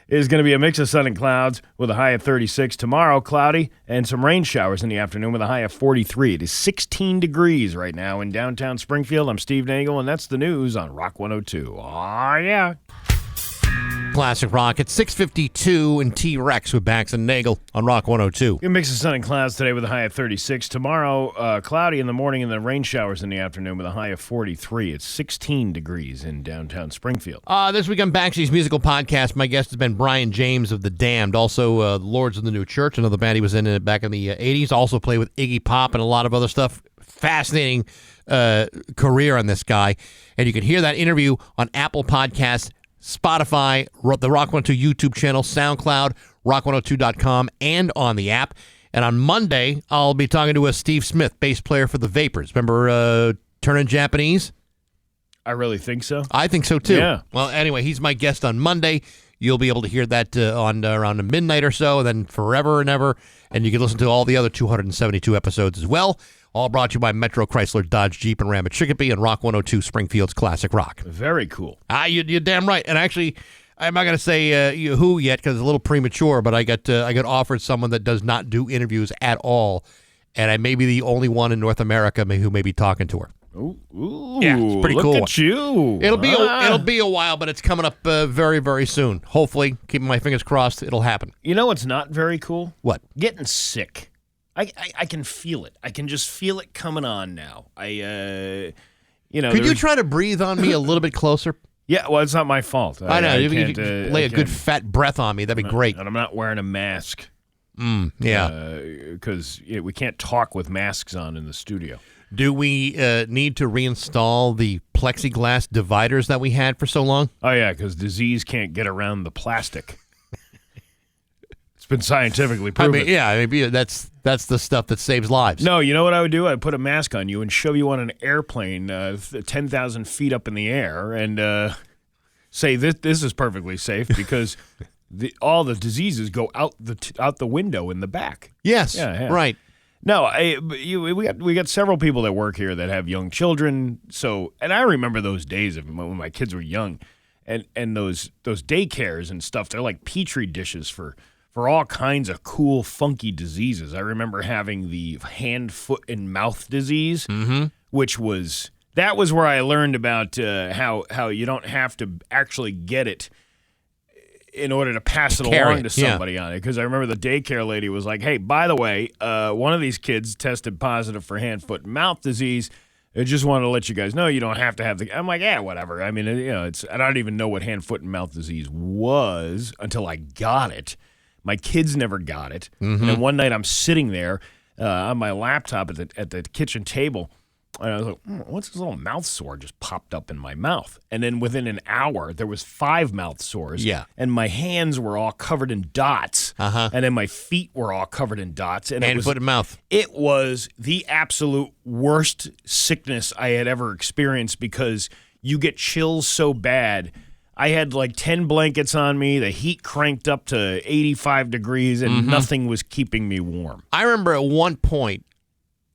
is going to be a mix of sun and clouds with a high of 36. Tomorrow, cloudy and some rain showers in the afternoon with a high of 43. It is 16 degrees right now in downtown Springfield. I'm Steve Nagle, and that's the news on Rock 102. Aw, yeah. Classic Rock at 6:52 and T-Rex with Bax and Nagle on Rock 102. A mix of sun and clouds today with a high of 36. Tomorrow, cloudy in the morning and then rain showers in the afternoon with a high of 43. It's 16 degrees in downtown Springfield. This week on Baxi's Musical Podcast, my guest has been Brian James of The Damned, also the Lords of the New Church, another band he was in back in the 80s, also played with Iggy Pop and a lot of other stuff. Fascinating career on this guy. And you can hear that interview on Apple Podcasts, Spotify, the Rock 102 YouTube channel, SoundCloud, rock102.com, and on the app. And on Monday, I'll be talking to Steve Smith, bass player for the Vapors. Remember Turnin' Japanese? I really think so. I think so, too. Yeah. Well, anyway, he's my guest on Monday. You'll be able to hear that on around midnight or so, and then forever and ever. And you can listen to all the other 272 episodes as well. All brought to you by Metro Chrysler, Dodge, Jeep, and Ram at Chicopee and Rock 102, Springfield's Classic Rock. Very cool. You're damn right. And actually, I'm not going to say who yet because it's a little premature, but I got offered someone that does not do interviews at all, and I may be the only one in North America who may be talking to her. Ooh, yeah, it's pretty cool. Look at you. It'll be a while, but it's coming up very, very soon. Hopefully, keeping my fingers crossed, it'll happen. You know what's not very cool? What? Getting sick. I can feel it. I can just feel it coming on now. Could you try to breathe on me a little bit closer? Yeah, well, it's not my fault. I know. You can lay a good fat breath on me. That'd be great. And I'm not wearing a mask. Yeah. Because we can't talk with masks on in the studio. Do we need to reinstall the plexiglass dividers that we had for so long? Oh, yeah, because disease can't get around the plastic. It's been scientifically proven. Maybe that's the stuff that saves lives. No, you know what I would do? I'd put a mask on you and shove you on an airplane 10,000 feet up in the air and say this is perfectly safe because all the diseases go out the window in the back. Yes, yeah. Right. No, we got several people that work here that have young children. So, and I remember those days of when my kids were young, and those daycares and stuff. They're like petri dishes for all kinds of cool, funky diseases. I remember having the hand, foot, and mouth disease, which was where I learned about how you don't have to actually get it in order to pass it along to somebody on it. Because I remember the daycare lady was like, hey, by the way, one of these kids tested positive for hand, foot, and mouth disease. I just wanted to let you guys know you don't have to have the... I'm like, yeah, whatever. I mean, I don't even know what hand, foot, and mouth disease was until I got it. My kids never got it. And then one night I'm sitting there on my laptop at the kitchen table, and I was like, what's this little mouth sore just popped up in my mouth? And then within an hour, there was 5 mouth sores. Yeah. And my hands were all covered in dots. And then my feet were all covered in dots. And foot, and mouth. It was the absolute worst sickness I had ever experienced because you get chills so bad. I had like 10 blankets on me. The heat cranked up to 85 degrees, and nothing was keeping me warm. I remember at one point,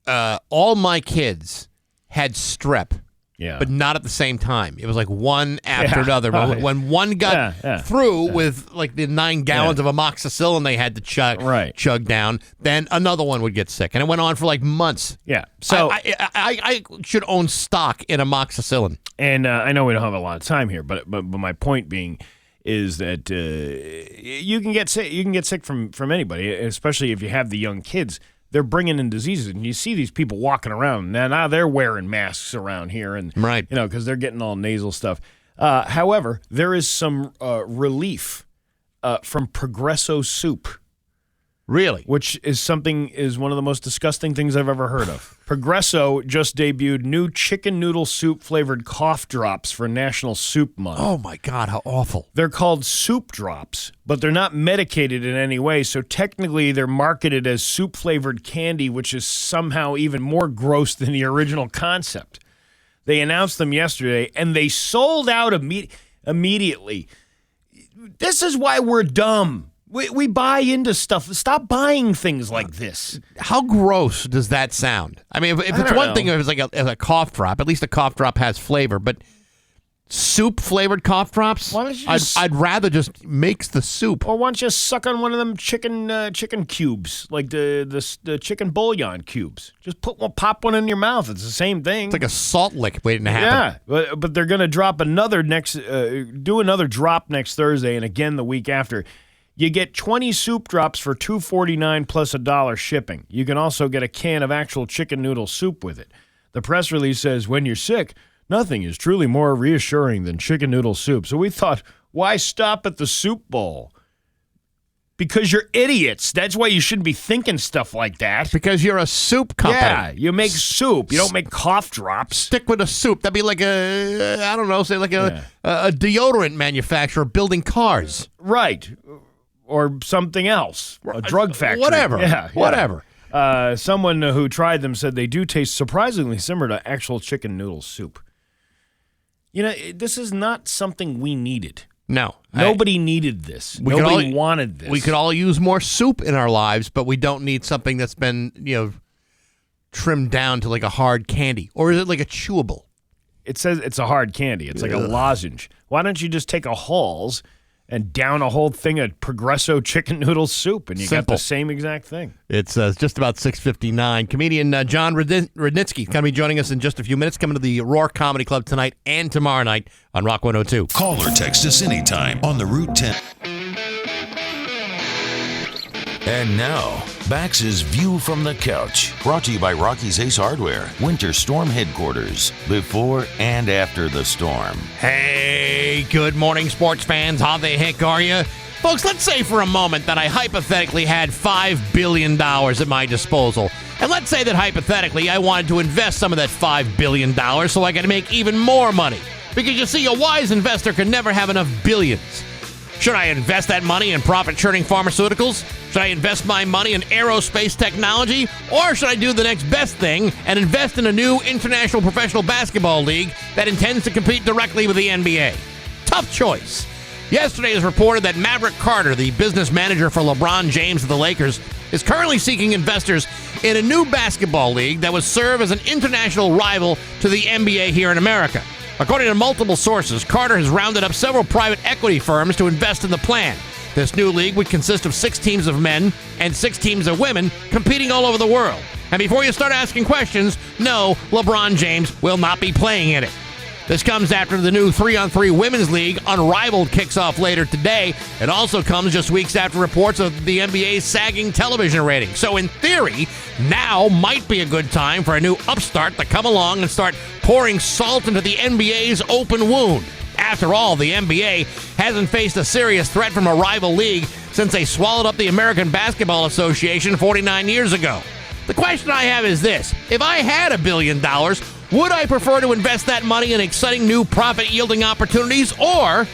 all my kids had strep, but not at the same time. It was like one after another. When one got through with like the 9 gallons of amoxicillin they had to chug down, then another one would get sick. And it went on for like months. Yeah. So I should own stock in amoxicillin. And I know we don't have a lot of time here, but my point being is that you can get sick. You can get sick from anybody, especially if you have the young kids. They're bringing in diseases, and you see these people walking around. Now they're wearing masks around here, and because they're getting all nasal stuff. However, there is some relief from Progresso soup. Really? Which is one of the most disgusting things I've ever heard of. Progresso just debuted new chicken noodle soup flavored cough drops for National Soup Month. Oh my God, how awful. They're called soup drops, but they're not medicated in any way, so technically they're marketed as soup flavored candy, which is somehow even more gross than the original concept. They announced them yesterday, and they sold out immediately. This is why we're dumb. We buy into stuff. Stop buying things like this. How gross does that sound? I mean, if it's one thing, if it's like a cough drop, at least a cough drop has flavor. But Soup-flavored cough drops? Why don't you I'd rather just make the soup. Or why don't you suck on one of them chicken cubes, like the chicken bouillon cubes? Just pop one in your mouth. It's the same thing. It's like a salt lick waiting to happen. Yeah, but they're going to drop do another drop next Thursday and again the week after. You get 20 soup drops for $2.49 plus $1 shipping. You can also get a can of actual chicken noodle soup with it. The press release says, when you're sick, nothing is truly more reassuring than chicken noodle soup. So we thought, why stop at the soup bowl? Because you're idiots. That's why you shouldn't be thinking stuff like that. Because you're a soup company. Yeah, you make soup. You don't make cough drops. Stick with a soup. That'd be like a deodorant manufacturer building cars. Right. Or something else. A drug factory. Whatever. Yeah. Whatever. Someone who tried them said they do taste surprisingly similar to actual chicken noodle soup. You know, this is not something we needed. No. Nobody needed this. Nobody wanted this. We could all use more soup in our lives, but we don't need something that's been, trimmed down to like a hard candy. Or is it like a chewable? It says it's a hard candy. It's like a lozenge. Why don't you just take a Halls and down a whole thing of Progresso chicken noodle soup, and you got the same exact thing. It's just about 6:59. Comedian John Rudnitsky going to be joining us in just a few minutes, coming to the Roar Comedy Club tonight and tomorrow night on Rock 102. Call or text us anytime on the Route 10. And now, Bax's View from the Couch, brought to you by Rocky's Ace Hardware, Winter Storm Headquarters, before and after the storm. Hey, good morning, sports fans. How the heck are you? Folks, let's say for a moment that I hypothetically had $5 billion at my disposal. And let's say that hypothetically I wanted to invest some of that $5 billion so I could make even more money. Because you see, a wise investor can never have enough billions. Should I invest that money in profit-churning pharmaceuticals? Should I invest my money in aerospace technology? Or should I do the next best thing and invest in a new international professional basketball league that intends to compete directly with the NBA? Tough choice. Yesterday it was reported that Maverick Carter, the business manager for LeBron James of the Lakers, is currently seeking investors in a new basketball league that would serve as an international rival to the NBA here in America. According to multiple sources, Carter has rounded up several private equity firms to invest in the plan. This new league would consist of 6 teams of men and 6 teams of women competing all over the world. And before you start asking questions, no, LeBron James will not be playing in it. This comes after the new 3-on-3 Women's League, Unrivaled, kicks off later today. It also comes just weeks after reports of the NBA's sagging television ratings. So in theory, now might be a good time for a new upstart to come along and start pouring salt into the NBA's open wound. After all, the NBA hasn't faced a serious threat from a rival league since they swallowed up the American Basketball Association 49 years ago. The question I have is this: if I had $1 billion, would I prefer to invest that money in exciting new profit-yielding opportunities, or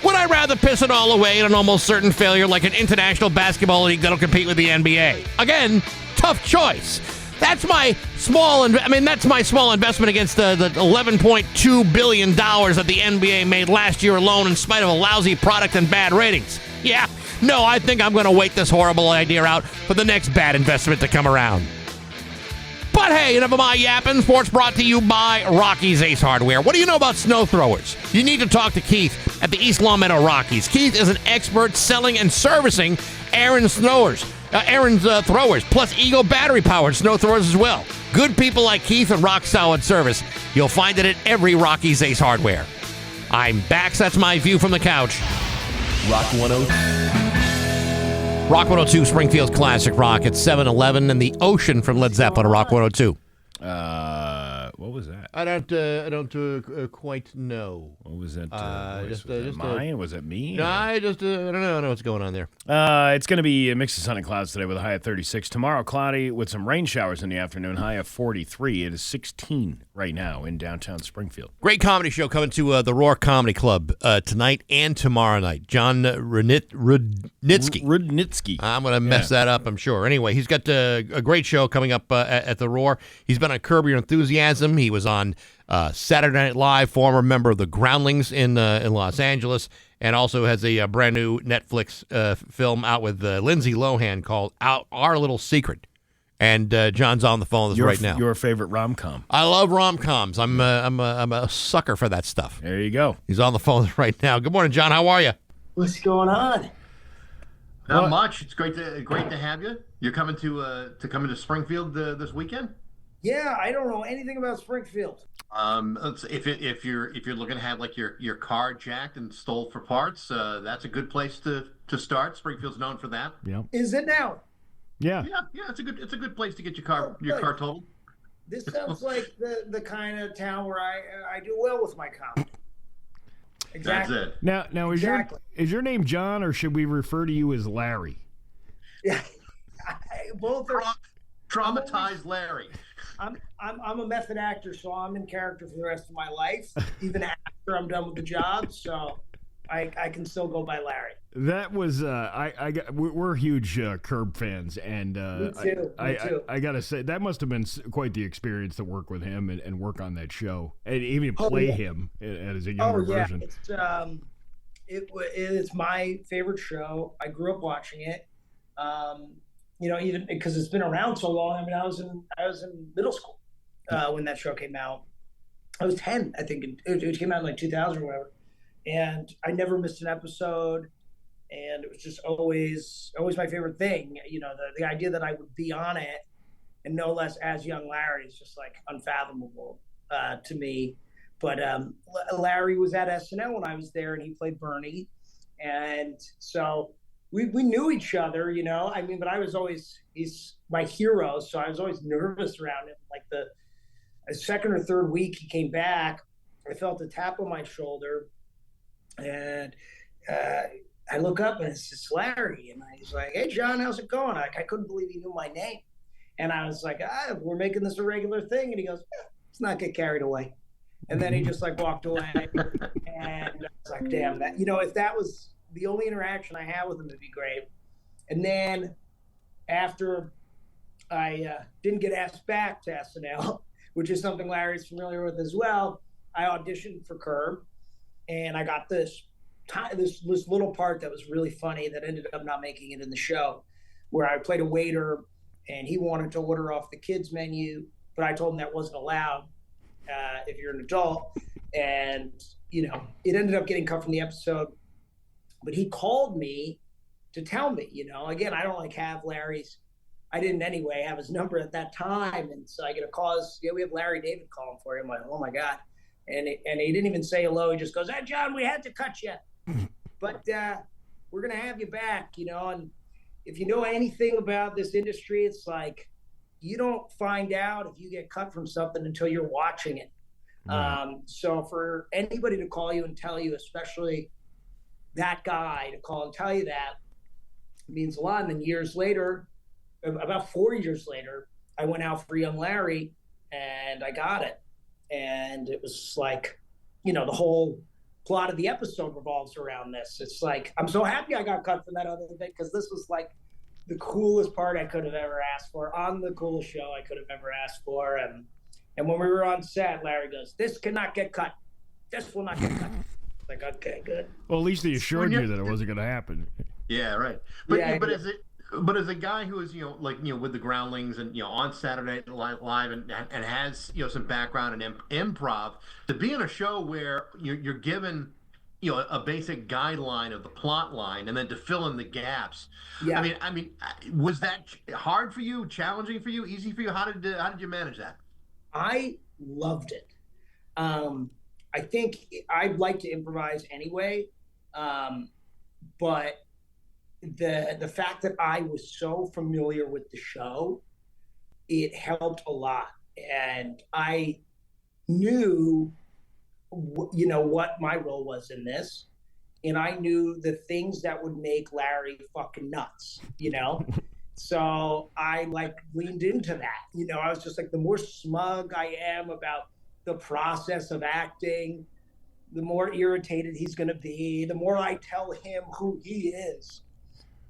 would I rather piss it all away in an almost certain failure like an international basketball league that'll compete with the NBA? Again, tough choice. That's my small investment against the $11.2 billion that the NBA made last year alone in spite of a lousy product and bad ratings. Yeah, no, I think I'm going to wait this horrible idea out for the next bad investment to come around. But hey, enough of my yapping. Sports brought to you by Rocky's Ace Hardware. What do you know about snow throwers? You need to talk to Keith at the East Long Meadow Rockies. Keith is an expert selling and servicing Aaron's throwers, plus Eagle battery-powered snow throwers as well. Good people like Keith and rock-solid service. You'll find it at every Rocky's Ace Hardware. I'm Bax. That's my view from the couch. Rock 102. Rock 102, Springfield's Classic Rock at 7-Eleven and the Ocean from Led Zeppelin at Rock 102. What was that? I don't quite know. What was that? Was it mine? Was it me? No, I don't know what's going on there. It's going to be a mix of sun and clouds today with a high of 36. Tomorrow, cloudy with some rain showers in the afternoon, high of 43. It is 16 right now in downtown Springfield. Great comedy show coming to the Roar Comedy Club tonight and tomorrow night. John Rudnitsky. I'm going to mess that up, I'm sure. Anyway, he's got a great show coming up at the Roar. He's been on Curb Your Enthusiasm. He was on Saturday Night Live, former member of the Groundlings in Los Angeles, and also has a brand new Netflix film out with Lindsay Lohan called Our Little Secret. And John's on the phone with us right now. Your favorite rom-com. I love rom-coms. I'm a sucker for that stuff. There you go. He's on the phone right now. Good morning, John. How are you? What's going on? Not much. It's great to have you. You're coming to Springfield this weekend. Yeah, I don't know anything about Springfield. If you're looking to have like your car jacked and stole for parts, that's a good place to start. Springfield's known for that. Yeah. Is it now? Yeah. Yeah. It's a good place to get your car totaled. This sounds like the kind of town where I do well with my comedy. Exactly. That's it. Now is your name John, or should we refer to you as Larry? Yeah, both are. Traumatized Larry. I'm a method actor, so I'm in character for the rest of my life, even after I'm done with the job. So I can still go by Larry. That was we're huge Curb fans, and Me too. I gotta say that must have been quite the experience to work with him and work on that show, and even play him as a younger version. It's my favorite show. I grew up watching it. Even because it's been around so long. I mean, I was in middle school when that show came out. I was 10, I think. It came out in like 2000 or whatever, and I never missed an episode. And it was just always my favorite thing. The idea that I would be on it, and no less as young Larry, is just like unfathomable to me. But Larry was at SNL when I was there, and he played Bernie, and so we knew each other. I mean, but he's my hero, so I was always nervous around him. Like the second or third week he came back, I felt a tap on my shoulder, and I look up and it's just Larry, and he's like, "Hey, John, how's it going?" I couldn't believe he knew my name, and I was like, "We're making this a regular thing," and he goes, "Let's not get carried away," and then he just like walked away, and I was like, "Damn, that if that was the only interaction I had with him, it'd be great." And then after I didn't get asked back to SNL, which is something Larry's familiar with as well, I auditioned for Curb, and I got this little part that was really funny that ended up not making it in the show, where I played a waiter, and he wanted to order off the kids menu, but I told him that wasn't allowed if you're an adult, and it ended up getting cut from the episode. But he called me to tell me, again, I don't have I didn't anyway have his number at that time. And so I get a call, we have Larry David calling for him. I'm like, oh my God. And he didn't even say hello. He just goes, "Hey, John, we had to cut you, but we're going to have you back, and if you know anything about this industry, it's like, you don't find out if you get cut from something until you're watching it." Right. So for anybody to call you and tell you, especially that guy to call and tell you that, means a lot. And then years later, about 4 years later, I went out for Young Larry and I got it. And it was like, the whole plot of the episode revolves around this. It's like, I'm so happy I got cut from that other thing, because this was like the coolest part I could have ever asked for, on the coolest show I could have ever asked for. And when we were on set, Larry goes, "This cannot get cut. This will not get cut." Like, okay, good. Well, at least they assured you that it wasn't going to happen. Yeah, right. But as a guy who is with the Groundlings and on Saturday Night Live and has some background in improv, to be in a show where you're given a basic guideline of the plot line and then to fill in the gaps. Yeah. I mean, was that hard for you? Challenging for you? Easy for you? How did you manage that? I loved it. I think I'd like to improvise anyway, but the fact that I was so familiar with the show, it helped a lot, and I knew, what my role was in this, and I knew the things that would make Larry fucking nuts, So I leaned into that. I was just like, the more smug I am about the process of acting, the more irritated he's going to be. The more I tell him who he is,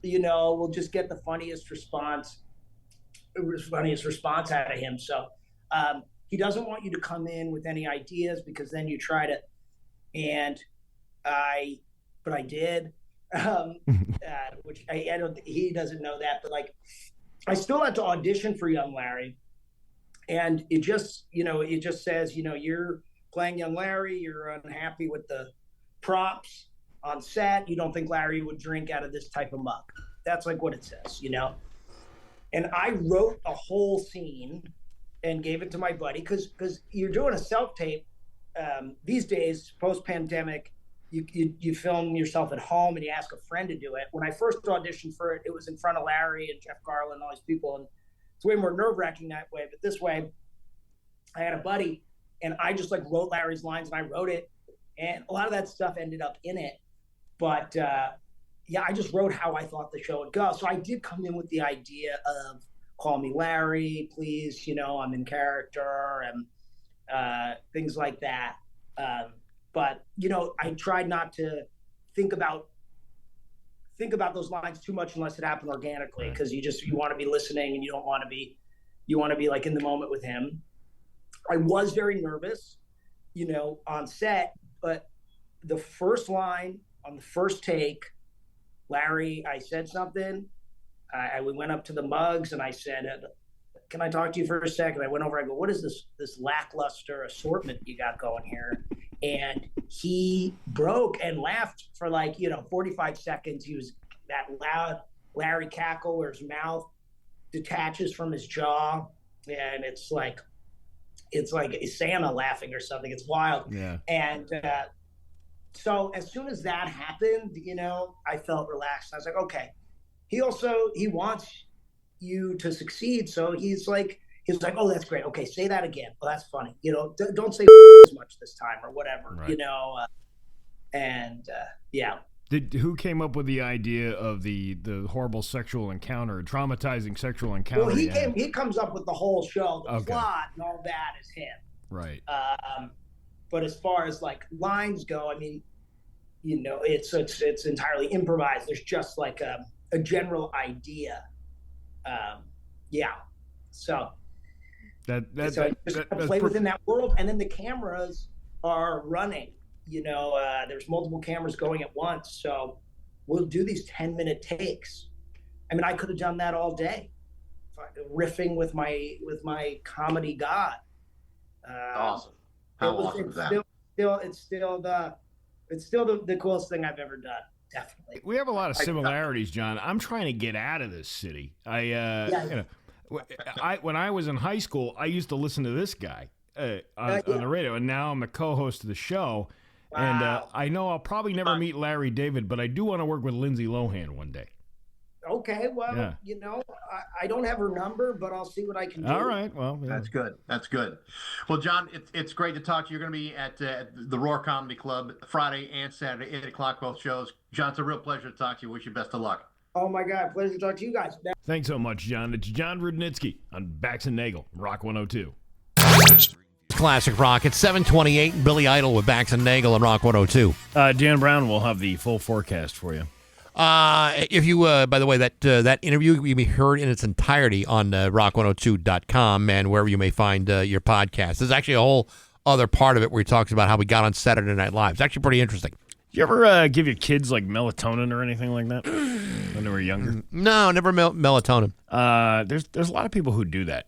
we'll just get the funniest response out of him. So he doesn't want you to come in with any ideas, because then you try to, but I did, which I don't, he doesn't know that, but I still had to audition for young Larry. And it just says, you're playing young Larry, you're unhappy with the props on set, you don't think Larry would drink out of this type of mug. That's like what it says, And I wrote a whole scene and gave it to my buddy because you're doing a self-tape these days, post-pandemic. You film yourself at home and you ask a friend to do it. When I first auditioned for it, it was in front of Larry and Jeff Garland and all these people, and it's way more nerve-wracking that way. But this way, I had a buddy, and I just like wrote Larry's lines, and I wrote it, and a lot of that stuff ended up in it. But I just wrote how I thought the show would go. So I did come in with the idea of call me Larry, please. I'm in character and things like that. But I tried not to think about those lines too much unless it happened organically, because you want to be listening and you want to be like in the moment with him. I was very nervous, on set, but the first line on the first take, Larry, I said something. We went up to the mugs and I said, can I talk to you for a second? I went over, I go, what is this lackluster assortment you got going here? And he broke and laughed for 45 seconds. He was that loud Larry cackle where his mouth detaches from his jaw. And it's like Santa laughing or something. It's wild. Yeah. And so as soon as that happened, I felt relaxed. I was like, okay. He wants you to succeed. So he's like, oh, that's great. Okay, say that again. Well, that's funny. Don't say as much this time or whatever. Right. Who came up with the idea of the horrible sexual encounter, traumatizing sexual encounter? Well, he comes up with the whole show, the plot and all that is him. Right. But as far as lines go, I mean, it's entirely improvised. There's just a general idea. So play within that world, and then the cameras are running. There's multiple cameras going at once, so we'll do these 10-minute takes. I mean, I could have done that all day, riffing with my comedy god. Awesome! How awesome is that? It's still the coolest thing I've ever done. Definitely. We have a lot of similarities, John. I'm trying to get out of this city. When I was in high school, I used to listen to this guy on the radio, and now I'm a co-host of the show. Wow. And I know I'll probably never meet Larry David, but I do want to work with Lindsay Lohan one day. Okay, well, I don't have her number, but I'll see what I can do. All right, well, That's good. Well, John, it's great to talk to you. You're going to be at the Roar Comedy Club Friday and Saturday, 8 o'clock, both shows. John, it's a real pleasure to talk to you. Wish you best of luck. Oh, my God. Pleasure to talk to you guys. Thanks so much, John. It's John Rudnitsky on Bax and Nagle, Rock 102. Classic rock. It's 7:28. Billy Idol with Bax and Nagle on Rock 102. Dan Brown will have the full forecast for you. If you, by the way, that interview will be heard in its entirety on rock102.com and wherever you may find your podcast. There's actually a whole other part of it where he talks about how we got on Saturday Night Live. It's actually pretty interesting. You ever give your kids melatonin or anything like that when they were younger? No, never melatonin. There's a lot of people who do that,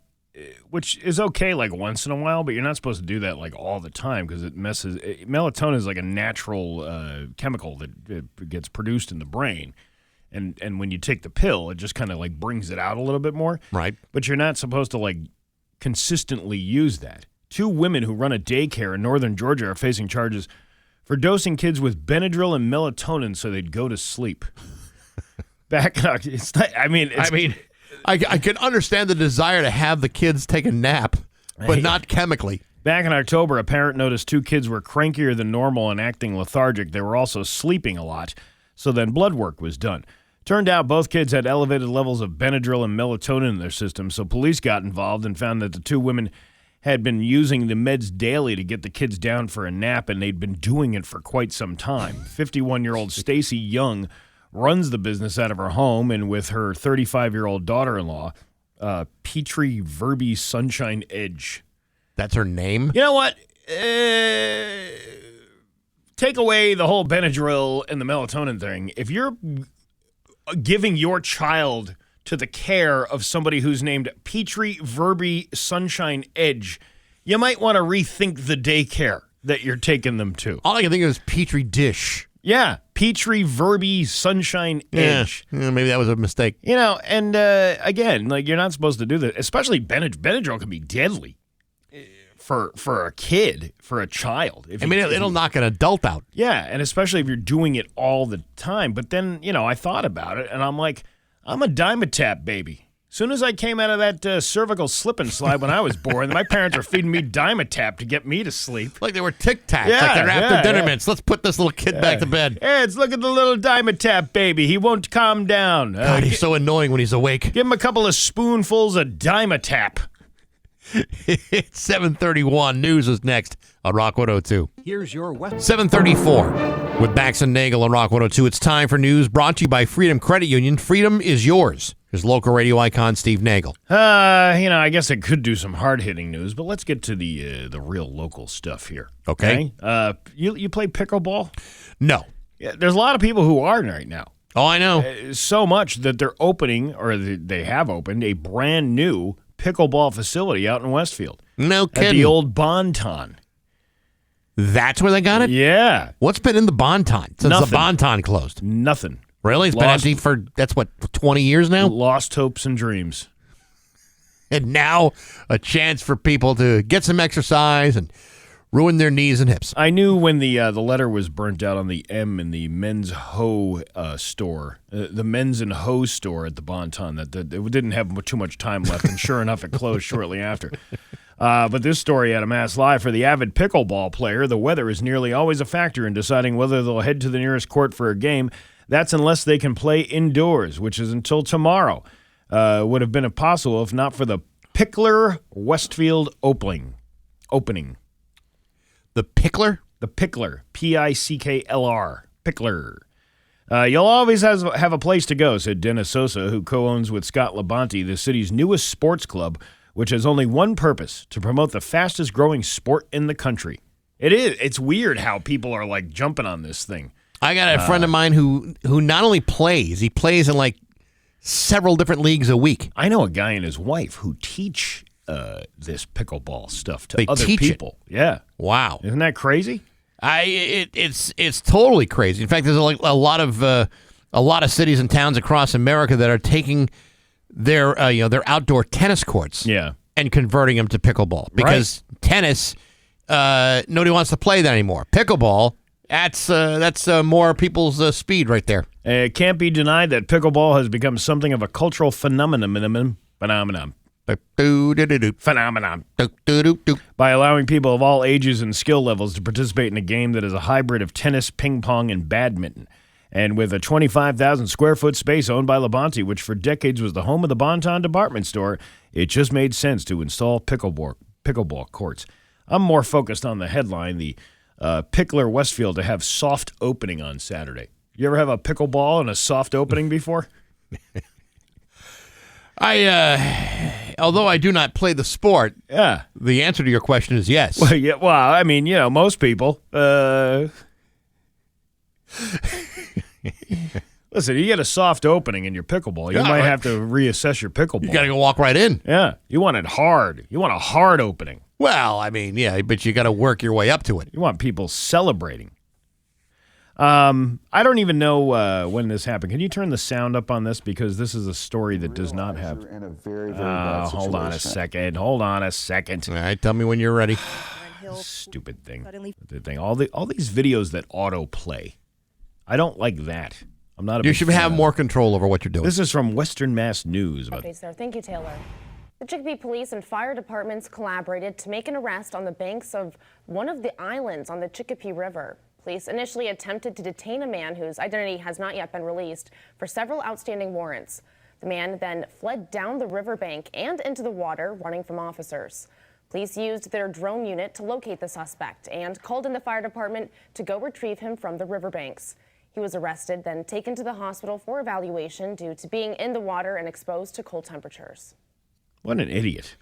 which is okay once in a while, but you're not supposed to do that all the time because it messes. Melatonin is a natural chemical that gets produced in the brain, and when you take the pill, it just kind of brings it out a little bit more. Right. But you're not supposed to consistently use that. 2 women who run a daycare in northern Georgia are facing charges for dosing kids with Benadryl and melatonin so they'd go to sleep. It's not, I can understand the desire to have the kids take a nap, but not chemically. Back in October, a parent noticed 2 kids were crankier than normal and acting lethargic. They were also sleeping a lot, so then blood work was done. Turned out both kids had elevated levels of Benadryl and melatonin in their system, so police got involved and found that the 2 women had been using the meds daily to get the kids down for a nap, and they'd been doing it for quite some time. 51-year-old Stacy Young runs the business out of her home, and with her 35-year-old daughter-in-law, Petrie Verby Sunshine Edge. That's her name? You know what? Take away the whole Benadryl and the melatonin thing. If you're giving your child to the care of somebody who's named Petrie Verby Sunshine Edge, you might want to rethink the daycare that you're taking them to. All I can think of is Petri Dish. Yeah, Petrie Verby Sunshine Edge. Yeah, maybe that was a mistake. And again, like, you're not supposed to do that. Especially Benadryl can be deadly for a kid, for a child. It'll knock an adult out. Yeah, and especially if you're doing it all the time. But then, I thought about it, and I'm like, I'm a Dimetap baby. As soon as I came out of that cervical slip and slide when I was born, my parents were feeding me Dimetap to get me to sleep. Like they were Tic Tacs, like they're after dinner mints. Let's put this little kid back to bed. Hey, look at the little Dimetap baby. He won't calm down. God, he's so annoying when he's awake. Give him a couple of spoonfuls of Dimetap. It's 7:31. News is next on Rock 102. Here's your 7:34 with Bax and Nagle on Rock 102. It's time for news brought to you by Freedom Credit Union. Freedom is yours. Here's local radio icon Steve Nagle. I guess I could do some hard-hitting news, but let's get to the real local stuff here. Okay. You play pickleball? No. Yeah, there's a lot of people who are right now. Oh, I know. So much that they're opening, or they have opened, a brand new pickleball facility out in Westfield. No kidding. At the old Bonton. That's where they got it? Yeah. What's been in the Bonton since Nothing. the Bonton closed? Nothing. Really? It's been empty for, 20 years now? Lost hopes and dreams. And now a chance for people to get some exercise and ruin their knees and hips. I knew when the letter was burnt out on the M in the men's hoe store, the men's and hoe store at the Bonton, that it didn't have too much time left, and sure enough, it closed shortly after. But this story had a Mass Live. For the avid pickleball player, the weather is nearly always a factor in deciding whether they'll head to the nearest court for a game. That's unless they can play indoors, which is until tomorrow. Would have been impossible if not for the Pickler Westfield opening. The Pickler? The Pickler. P-I-C-K-L-R. Pickler. You'll always have a place to go, said Dennis Sosa, who co-owns with Scott Labonte the city's newest sports club, which has only one purpose, to promote the fastest growing sport in the country. It is. It's weird how people are like jumping on this thing. I got a friend of mine who not only plays, he plays in like several different leagues a week. I know a guy and his wife who teach this pickleball stuff to other teach people. Yeah. Wow. Isn't that crazy? It's totally crazy. In fact, there's a lot of cities and towns across America that are taking their outdoor tennis courts and converting them to pickleball because tennis nobody wants to play that anymore. Pickleball, that's more people's speed right there. It can't be denied that pickleball has become something of a cultural phenomenon. By allowing people of all ages and skill levels to participate in a game that is a hybrid of tennis, ping pong, and badminton. And with a 25,000 square foot space owned by Labonte, which for decades was the home of the Bonton department store, it just made sense to install pickleball courts. I'm more focused on the headline, the Pickler Westfield to have soft opening on Saturday. You ever have a pickleball and a soft opening before? Although I do not play the sport, yeah, the answer to your question is yes. Well, yeah, I mean, most people. Listen, you get a soft opening in your pickleball, you might have to reassess your pickleball. You got to go walk right in. Yeah, you want it hard. You want a hard opening. Well, I mean, yeah, but you got to work your way up to it. You want people celebrating. I don't even know when this happened. Can you turn the sound up on this? Because this is a story that does not have... in a very, very bad situation. Hold on a second. All right, tell me when you're ready. Stupid thing. All these videos that autoplay. I don't like that. I'm not a You should have more control over what you're doing. This is from Western Mass News. Okay, sir. Thank you, Taylor. The Chicopee Police and Fire Departments collaborated to make an arrest on the banks of one of the islands on the Chicopee River. Police initially attempted to detain a man whose identity has not yet been released for several outstanding warrants. The man then fled down the riverbank and into the water, running from officers. Police used their drone unit to locate the suspect and called in the fire department to go retrieve him from the riverbanks. He was arrested, then taken to the hospital for evaluation due to being in the water and exposed to cold temperatures. What an idiot.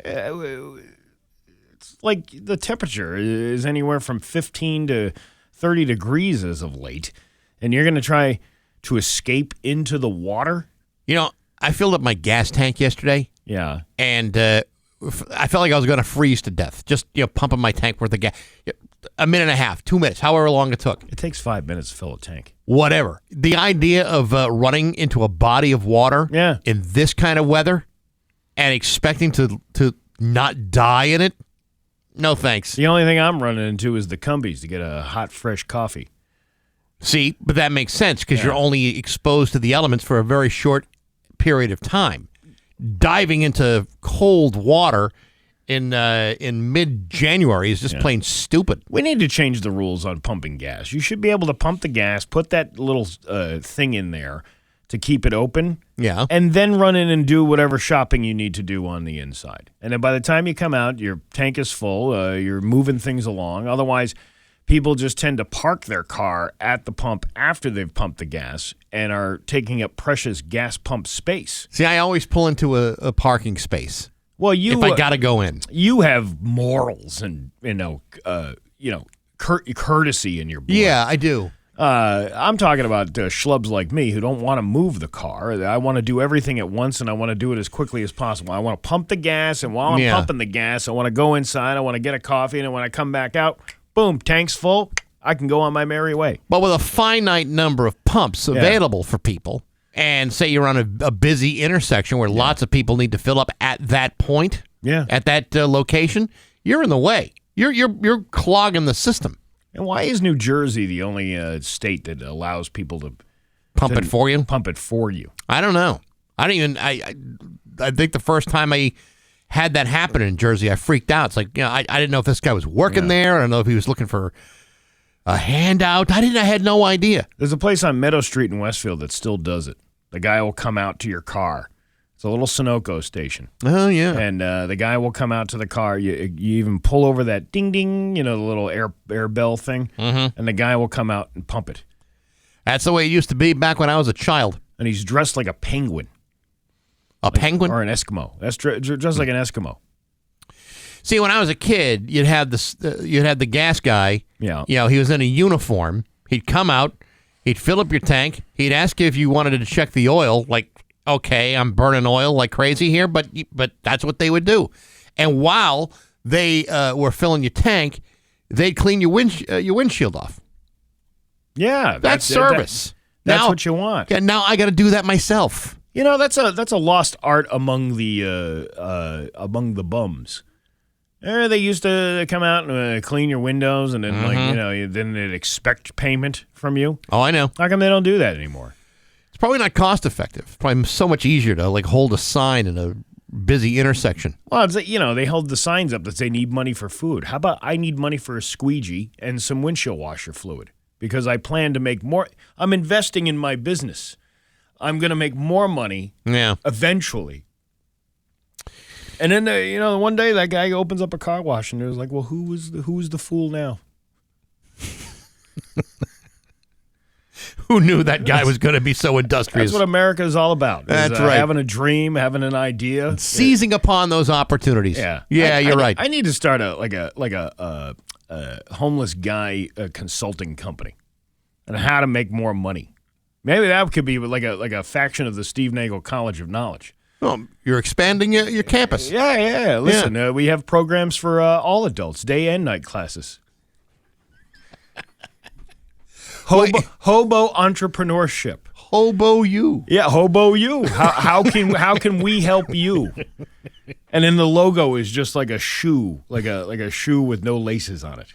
It's like the temperature is anywhere from 15 to 30 degrees as of late, and you're going to try to escape into the water? You know, I filled up my gas tank yesterday. Yeah. And I felt like I was going to freeze to death. Just, pumping my tank worth of gas. A minute and a half, 2 minutes, however long it took. It takes 5 minutes to fill a tank. Whatever. The idea of running into a body of water in this kind of weather and expecting to not die in it, no thanks. The only thing I'm running into is the Cumbies to get a hot, fresh coffee. See, but that makes sense because you're only exposed to the elements for a very short period of time. Diving into cold water in mid-January is just plain stupid. We need to change the rules on pumping gas. You should be able to pump the gas, put that little thing in there to keep it open, and then run in and do whatever shopping you need to do on the inside. And then by the time you come out, your tank is full, you're moving things along. Otherwise, people just tend to park their car at the pump after they've pumped the gas and are taking up precious gas pump space. See, I always pull into a parking space. Well, if I got to go in. You have morals and, courtesy in your blood. Yeah, I do. I'm talking about schlubs like me who don't want to move the car. I want to do everything at once, and I want to do it as quickly as possible. I want to pump the gas, and while I'm pumping the gas, I want to go inside, I want to get a coffee, and when I come back out, boom, tank's full. I can go on my merry way. But with a finite number of pumps available for people, and say you're on a busy intersection where lots of people need to fill up at that point, at that location, you're in the way. You're clogging the system. And why is New Jersey the only state that allows people to pump it for you? Pump it for you. I don't know. I think the first time I had that happen in Jersey, I freaked out. It's like, I didn't know if this guy was working there. I don't know if he was looking for a handout. I had no idea. There's a place on Meadow Street in Westfield that still does it. The guy will come out to your car. It's a little Sunoco station. Oh, yeah. And the guy will come out to the car. You even pull over that ding-ding, the little air bell thing, and the guy will come out and pump it. That's the way it used to be back when I was a child. And he's dressed like a penguin. A penguin? Or an Eskimo. That's dressed like an Eskimo. See, when I was a kid, you'd have the gas guy. Yeah. He was in a uniform. He'd come out. He'd fill up your tank. He'd ask you if you wanted to check the oil. Like, okay, I'm burning oil like crazy here, but that's what they would do. And while they were filling your tank, they'd clean your windshield off. Yeah, that's service. That's what you want. Yeah, now I got to do that myself. That's a lost art among the bums. They used to come out and clean your windows, and then then they'd expect payment from you. Oh, I know. How come they don't do that anymore? It's probably not cost effective. It's probably so much easier to hold a sign in a busy intersection. Well, it's they hold the signs up that say need money for food. How about I need money for a squeegee and some windshield washer fluid because I plan to make more. I'm investing in my business. I'm going to make more money. Eventually. And then, one day that guy opens up a car wash and there's like, well, who's the fool now? Who knew that guy was going to be so industrious? That's what America is all about. That's right. Having a dream, having an idea. And seizing upon those opportunities. Yeah. You're right. I need to start a homeless guy consulting company on how to make more money. Maybe that could be like a faction of the Steve Nagle College of Knowledge. Oh, you're expanding your campus. Yeah. Listen, we have programs for all adults, day and night classes. Hobo entrepreneurship. Hobo you. Yeah, hobo you. How can we help you? And then the logo is just like a shoe, like a shoe with no laces on it.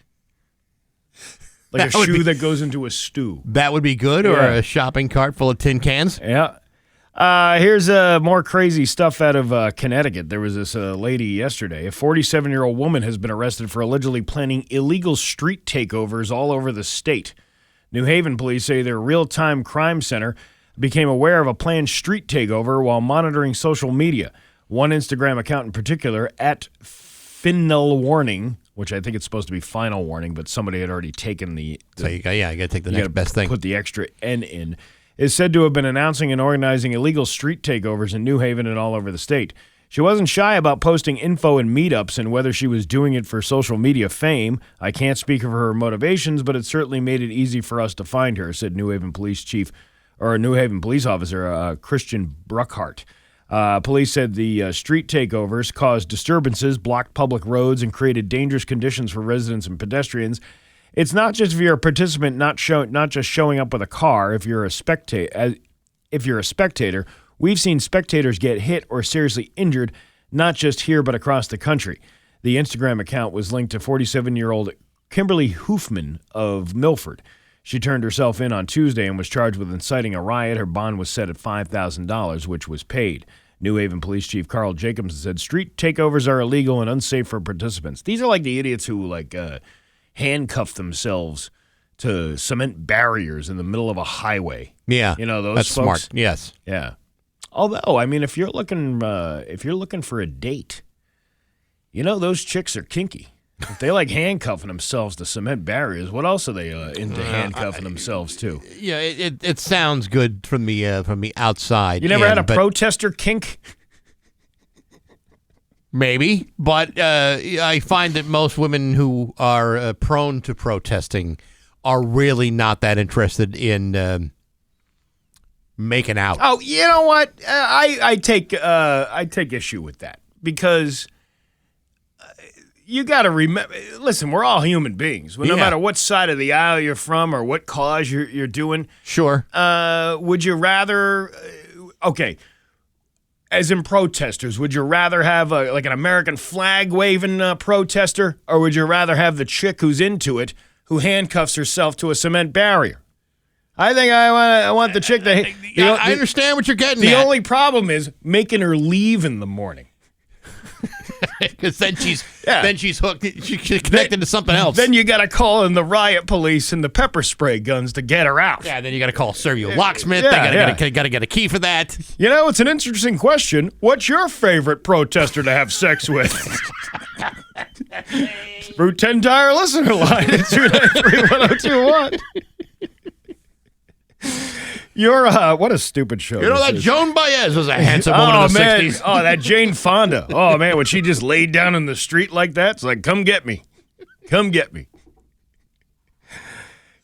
Like a shoe that goes into a stew. That would be good, or a shopping cart full of tin cans. Yeah. Here's more crazy stuff out of Connecticut. There was this lady yesterday. A 47-year-old woman has been arrested for allegedly planning illegal street takeovers all over the state. New Haven police say their real-time crime center became aware of a planned street takeover while monitoring social media. One Instagram account in particular, at Final Warning, which I think it's supposed to be final warning, but somebody had already taken the so you got to take the next best thing. Put the extra N in. Is said to have been announcing and organizing illegal street takeovers in New Haven and all over the state. She wasn't shy about posting info and meetups and whether she was doing it for social media fame. I can't speak of her motivations, but it certainly made it easy for us to find her, said New Haven Police Chief or a New Haven police officer, Christian Bruckhart. Police said the street takeovers caused disturbances, blocked public roads, and created dangerous conditions for residents and pedestrians. It's not just if you're a participant, not just showing up with a car. If you're a spectator, we've seen spectators get hit or seriously injured, not just here but across the country. The Instagram account was linked to 47-year-old Kimberly Hoofman of Milford. She turned herself in on Tuesday and was charged with inciting a riot. Her bond was set at $5,000, which was paid. New Haven Police Chief Carl Jacobson said street takeovers are illegal and unsafe for participants. These are like the idiots who handcuff themselves to cement barriers in the middle of a highway. Yeah, you know those. That's folks? smart. Yes. Yeah. Although, I mean, if you're looking for a date, you know those chicks are kinky. If they like handcuffing themselves to cement barriers, what else are they into handcuffing themselves to? Yeah, it sounds good from the outside. You never had a protester kink? Maybe, but I find that most women who are prone to protesting are really not that interested in making out. Oh, you know what? I take issue with that because you got to remember. Listen, we're all human beings. No matter what side of the aisle you're from or what cause you're doing. Sure. Would you rather? Okay. As in protesters, would you rather have an American flag waving protester, or would you rather have the chick who's into it who handcuffs herself to a cement barrier? I think I want the chick that. I understand what you're getting at. The only problem is making her leave in the morning. Because then she's hooked. She's connected to something else. Then you got to call in the riot police and the pepper spray guns to get her out. Yeah, then you got to call Sergio Locksmith. They got to get a key for that. You know, it's an interesting question. What's your favorite protester to have sex with? Route 10 Tire listener line at 293-1021. You're what a stupid show. You know that Joan Baez was a handsome woman in the 60s. Oh, that Jane Fonda. Oh man, when she just laid down in the street like that, it's like, come get me. Come get me.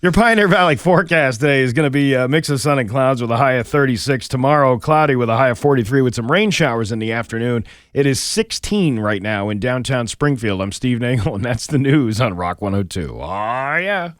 Your Pioneer Valley forecast today is going to be a mix of sun and clouds with a high of 36. Tomorrow, cloudy with a high of 43 with some rain showers in the afternoon. It is 16 right now in downtown Springfield. I'm Steve Nagle, and that's the news on Rock 102. Oh, yeah.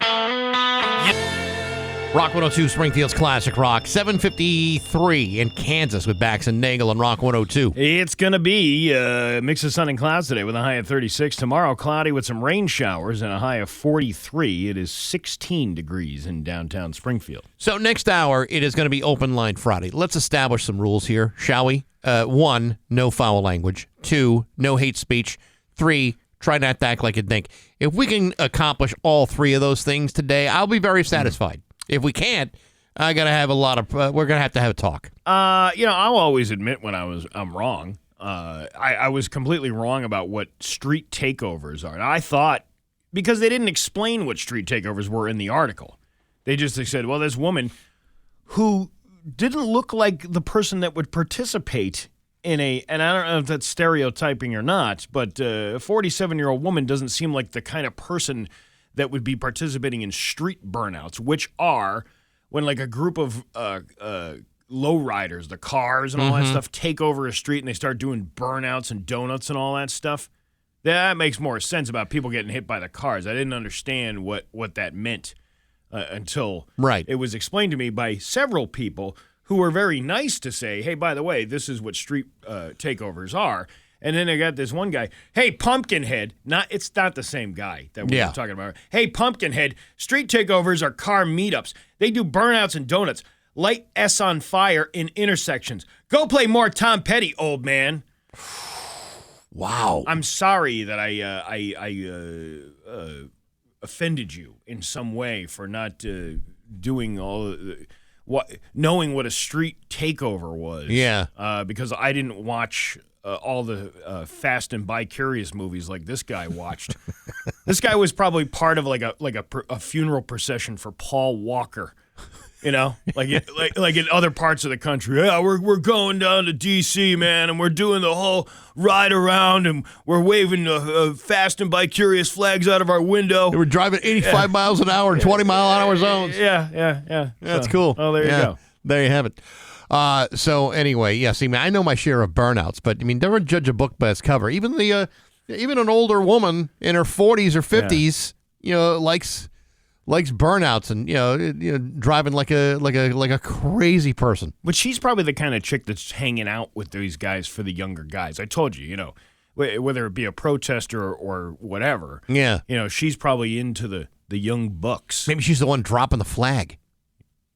Rock 102, Springfield's Classic Rock. 7:53 in Kansas with Bax and Nagle on Rock 102. It's going to be a mix of sun and clouds today with a high of 36. Tomorrow, cloudy with some rain showers and a high of 43. It is 16 degrees in downtown Springfield. So next hour, it is going to be Open Line Friday. Let's establish some rules here, shall we? 1, no foul language. 2, no hate speech. 3, try not to act like you think. If we can accomplish all three of those things today, I'll be very satisfied. If we can't, we're gonna have to have a talk. I'll always admit when I'm wrong. I was completely wrong about what street takeovers are. And I thought, because they didn't explain what street takeovers were in the article, they just said, well, this woman who didn't look like the person that would participate in and I don't know if that's stereotyping or not, but a 47-year-old woman doesn't seem like the kind of person that would be participating in street burnouts, which are when like a group of lowriders, the cars and all that stuff, take over a street and they start doing burnouts and donuts and all that stuff. That makes more sense about people getting hit by the cars. I didn't understand what that meant until it was explained to me by several people who were very nice to say, hey, by the way, this is what street takeovers are. And then I got this one guy, hey, Pumpkinhead. It's not the same guy that we were talking about. Hey, Pumpkinhead, street takeovers are car meetups. They do burnouts and donuts. Light S on fire in intersections. Go play more Tom Petty, old man. Wow. I'm sorry that I offended you in some way for not doing all knowing what a street takeover was. Yeah. Because I didn't watch all the Fast and Bi-Curious movies like this guy watched. This guy was probably part of like a funeral procession for Paul Walker. You know, like in other parts of the country. Yeah, we're going down to D.C., man, and we're doing the whole ride around, and we're waving Fast and Bi-Curious flags out of our window. We're driving 85 miles an hour in 20-mile-an-hour zones. Yeah. That's cool. Oh, there you go. There you have it. So anyway, yes, I know my share of burnouts, but never judge a book by its cover. Even an older woman in her 40s or 50s, likes burnouts and driving like a crazy person. But she's probably the kind of chick that's hanging out with these guys for the younger guys. I told you, whether it be a protester or whatever. Yeah. She's probably into the young bucks. Maybe she's the one dropping the flag.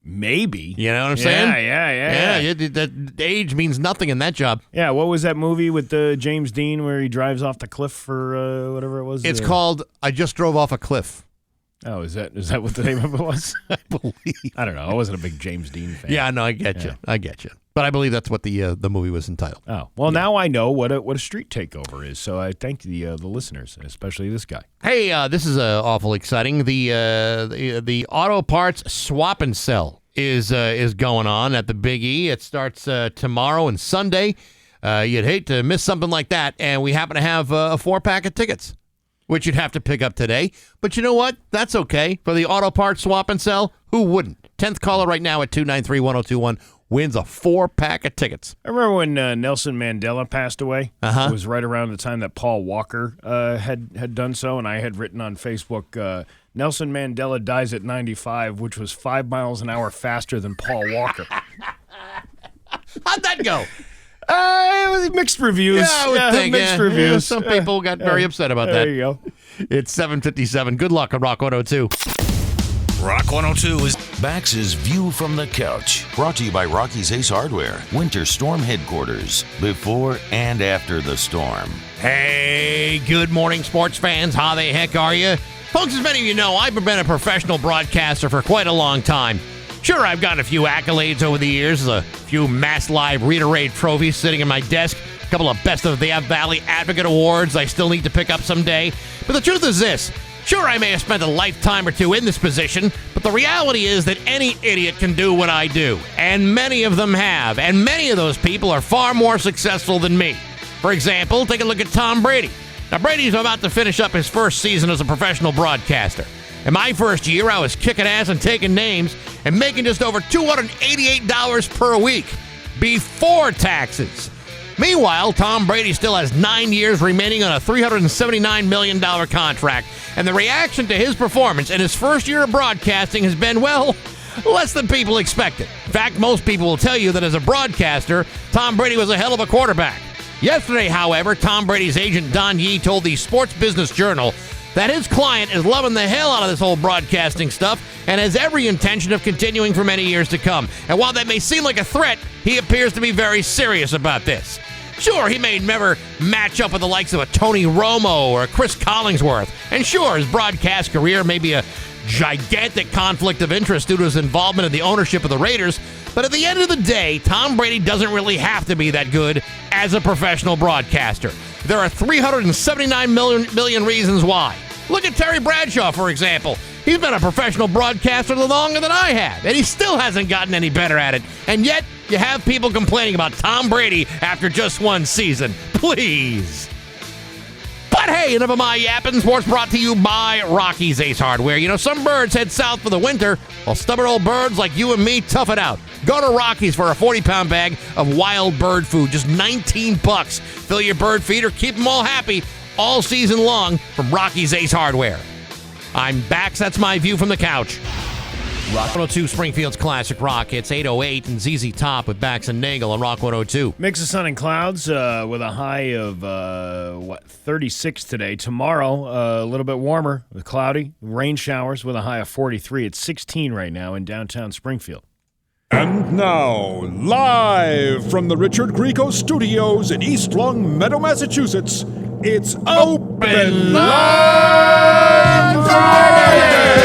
Maybe. You know what I'm saying? Yeah. That age means nothing in that job. Yeah, what was that movie with James Dean where he drives off the cliff or whatever it was? It's called I Just Drove Off a Cliff. Oh, is that what the name of it was? I believe. I don't know. I wasn't a big James Dean fan. Yeah, no, I get you. But I believe that's what the movie was entitled. Oh, well, now I know what a street takeover is. So I thank the listeners, especially this guy. Hey, this is awful exciting. The auto parts swap and sell is going on at the Big E. It starts tomorrow and Sunday. You'd hate to miss something like that, and we happen to have a 4-pack of tickets, which you'd have to pick up today. But you know what? That's okay. For the auto parts swap and sell, who wouldn't? 10th caller right now at 293-1021 wins a 4-pack of tickets. I remember when Nelson Mandela passed away. Uh-huh. It was right around the time that Paul Walker had done so, and I had written on Facebook, Nelson Mandela dies at 95, which was 5 miles an hour faster than Paul Walker. How'd that go? Mixed reviews. Yeah, I would think. Mixed reviews. Yeah, some people got very upset about that. There you go. It's 7:57. Good luck on Rock 102. Rock 102 is Bax's View from the Couch. Brought to you by Rocky's Ace Hardware, Winter Storm Headquarters, before and after the storm. Hey, good morning, sports fans. How the heck are you? Folks, as many of you know, I've been a professional broadcaster for quite a long time. Sure, I've gotten a few accolades over the years, a few Mass Live Reader-Aid trophies sitting in my desk, a couple of Best of the Valley Advocate Awards I still need to pick up someday. But the truth is this. Sure, I may have spent a lifetime or two in this position, but the reality is that any idiot can do what I do, and many of them have, and many of those people are far more successful than me. For example, take a look at Tom Brady. Now, Brady's about to finish up his first season as a professional broadcaster. In my first year, I was kicking ass and taking names and making just over $288 per week before taxes. Meanwhile, Tom Brady still has 9 years remaining on a $379 million contract, and the reaction to his performance in his first year of broadcasting has been, well, less than people expected. In fact, most people will tell you that as a broadcaster, Tom Brady was a hell of a quarterback. Yesterday, however, Tom Brady's agent Don Yee told the Sports Business Journal that his client is loving the hell out of this whole broadcasting stuff and has every intention of continuing for many years to come. And while that may seem like a threat, he appears to be very serious about this. Sure, he may never match up with the likes of a Tony Romo or a Chris Collingsworth. And sure, his broadcast career may be a gigantic conflict of interest due to his involvement in the ownership of the Raiders. But at the end of the day, Tom Brady doesn't really have to be that good as a professional broadcaster. There are 379 million reasons why. Look at Terry Bradshaw, for example. He's been a professional broadcaster longer than I have, and he still hasn't gotten any better at it. And yet, you have people complaining about Tom Brady after just one season. Please. But hey, enough of my yapping. Sports brought to you by Rocky's Ace Hardware. You know, some birds head south for the winter, while stubborn old birds like you and me tough it out. Go to Rocky's for a 40-pound bag of wild bird food, just $19. Fill your bird feeder, keep them all happy all season long from Rocky's Ace Hardware. I'm Bax. That's my view from the couch. Rock 102, Springfield's classic rock. It's 8:08 and ZZ Top with Bax and Nagle on Rock 102. Mix of sun and clouds with a high of 36 today. Tomorrow, a little bit warmer, cloudy, rain showers with a high of 43. It's 16 right now in downtown Springfield. And now, live from the Richard Grieco Studios in East Long Meadow, Massachusetts, it's Open Line Friday!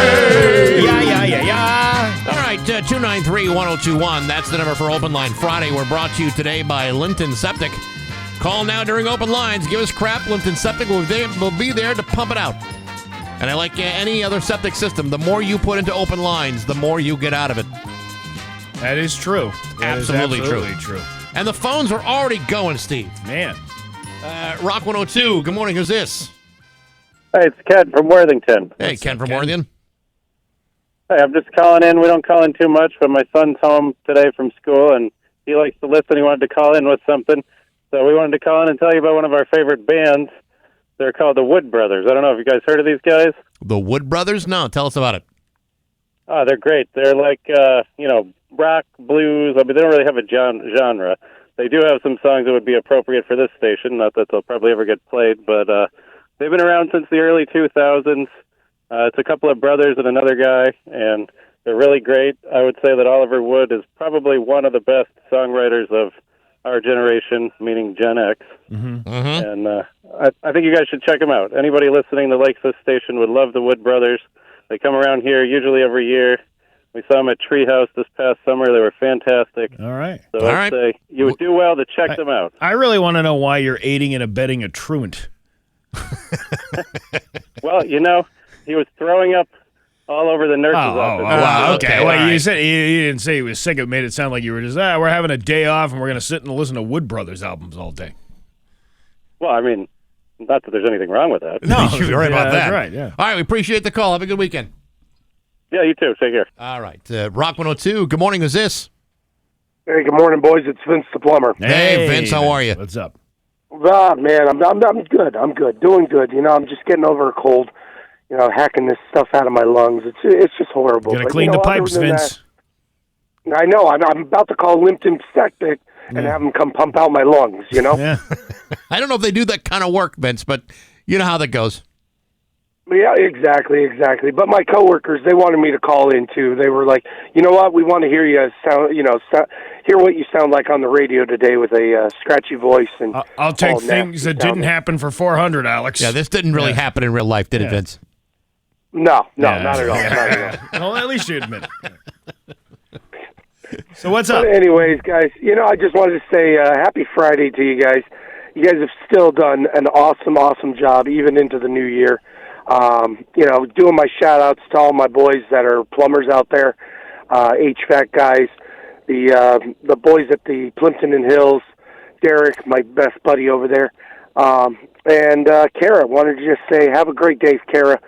Yeah. All right, 293-1021. That's the number for Open Line Friday. We're brought to you today by Linton Septic. Call now during open lines. Give us crap. Linton Septic will be there to pump it out. And I like any other septic system, the more you put into open lines, the more you get out of it. That is true. Absolutely true. And the phones are already going, Steve. Man. Rock 102. Good morning. Who's this? Hey, it's Ken from Worthington. Hey, Ken from Worthington. Hey, I'm just calling in. We don't call in too much, but my son's home today from school, and he likes to listen. He wanted to call in with something. So we wanted to call in and tell you about one of our favorite bands. They're called the Wood Brothers. I don't know if you guys heard of these guys. The Wood Brothers? No, tell us about it. Oh, they're great. They're like, rock, blues. I mean, they don't really have a genre. They do have some songs that would be appropriate for this station. Not that they'll probably ever get played, but they've been around since the early 2000s. It's a couple of brothers and another guy, and they're really great. I would say that Oliver Wood is probably one of the best songwriters of our generation, meaning Gen X. Mm-hmm. And I think you guys should check them out. Anybody listening that likes this station would love the Wood Brothers. They come around here usually every year. We saw them at Treehouse this past summer. They were fantastic. All right. So I'd say you would do well to check them out. I really want to know why you're aiding and abetting a truant. Well, he was throwing up all over the nurse's office. Wow, okay. Well, you said you didn't say he was sick. It made it sound like you were just, we're having a day off and we're going to sit and listen to Wood Brothers albums all day. Well, I mean, not that there's anything wrong with that. No, you're right about that. That's right, yeah. All right, we appreciate the call. Have a good weekend. Yeah, you too. Take care. All right. Rock 102, good morning. Who's this? Hey, good morning, boys. It's Vince the plumber. Hey, Vince, how are you? What's up? Man, I'm good. I'm good. Doing good. I'm just getting over a cold. Hacking this stuff out of my lungs. It's just horrible. Gotta clean the pipes, Vince. I know. I'm about to call Limpton Septic and have them come pump out my lungs, Yeah. I don't know if they do that kind of work, Vince, but you know how that goes. Yeah, exactly. But my coworkers, they wanted me to call in too. They were like, you know what? We want to hear you hear what you sound like on the radio today with a scratchy voice. And I'll take things that didn't happen for 400, Alex. Yeah, this didn't really happen in real life, did it, Vince? No, not at all. Not at all. Well, at least you admit it. So what's up? But anyways, guys, I just wanted to say happy Friday to you guys. You guys have still done an awesome job, even into the new year. Doing my shout-outs to all my boys that are plumbers out there, HVAC guys, the boys at the Plimpton and Hills, Derek, my best buddy over there, and Kara. Wanted to just say have a great day, Kara.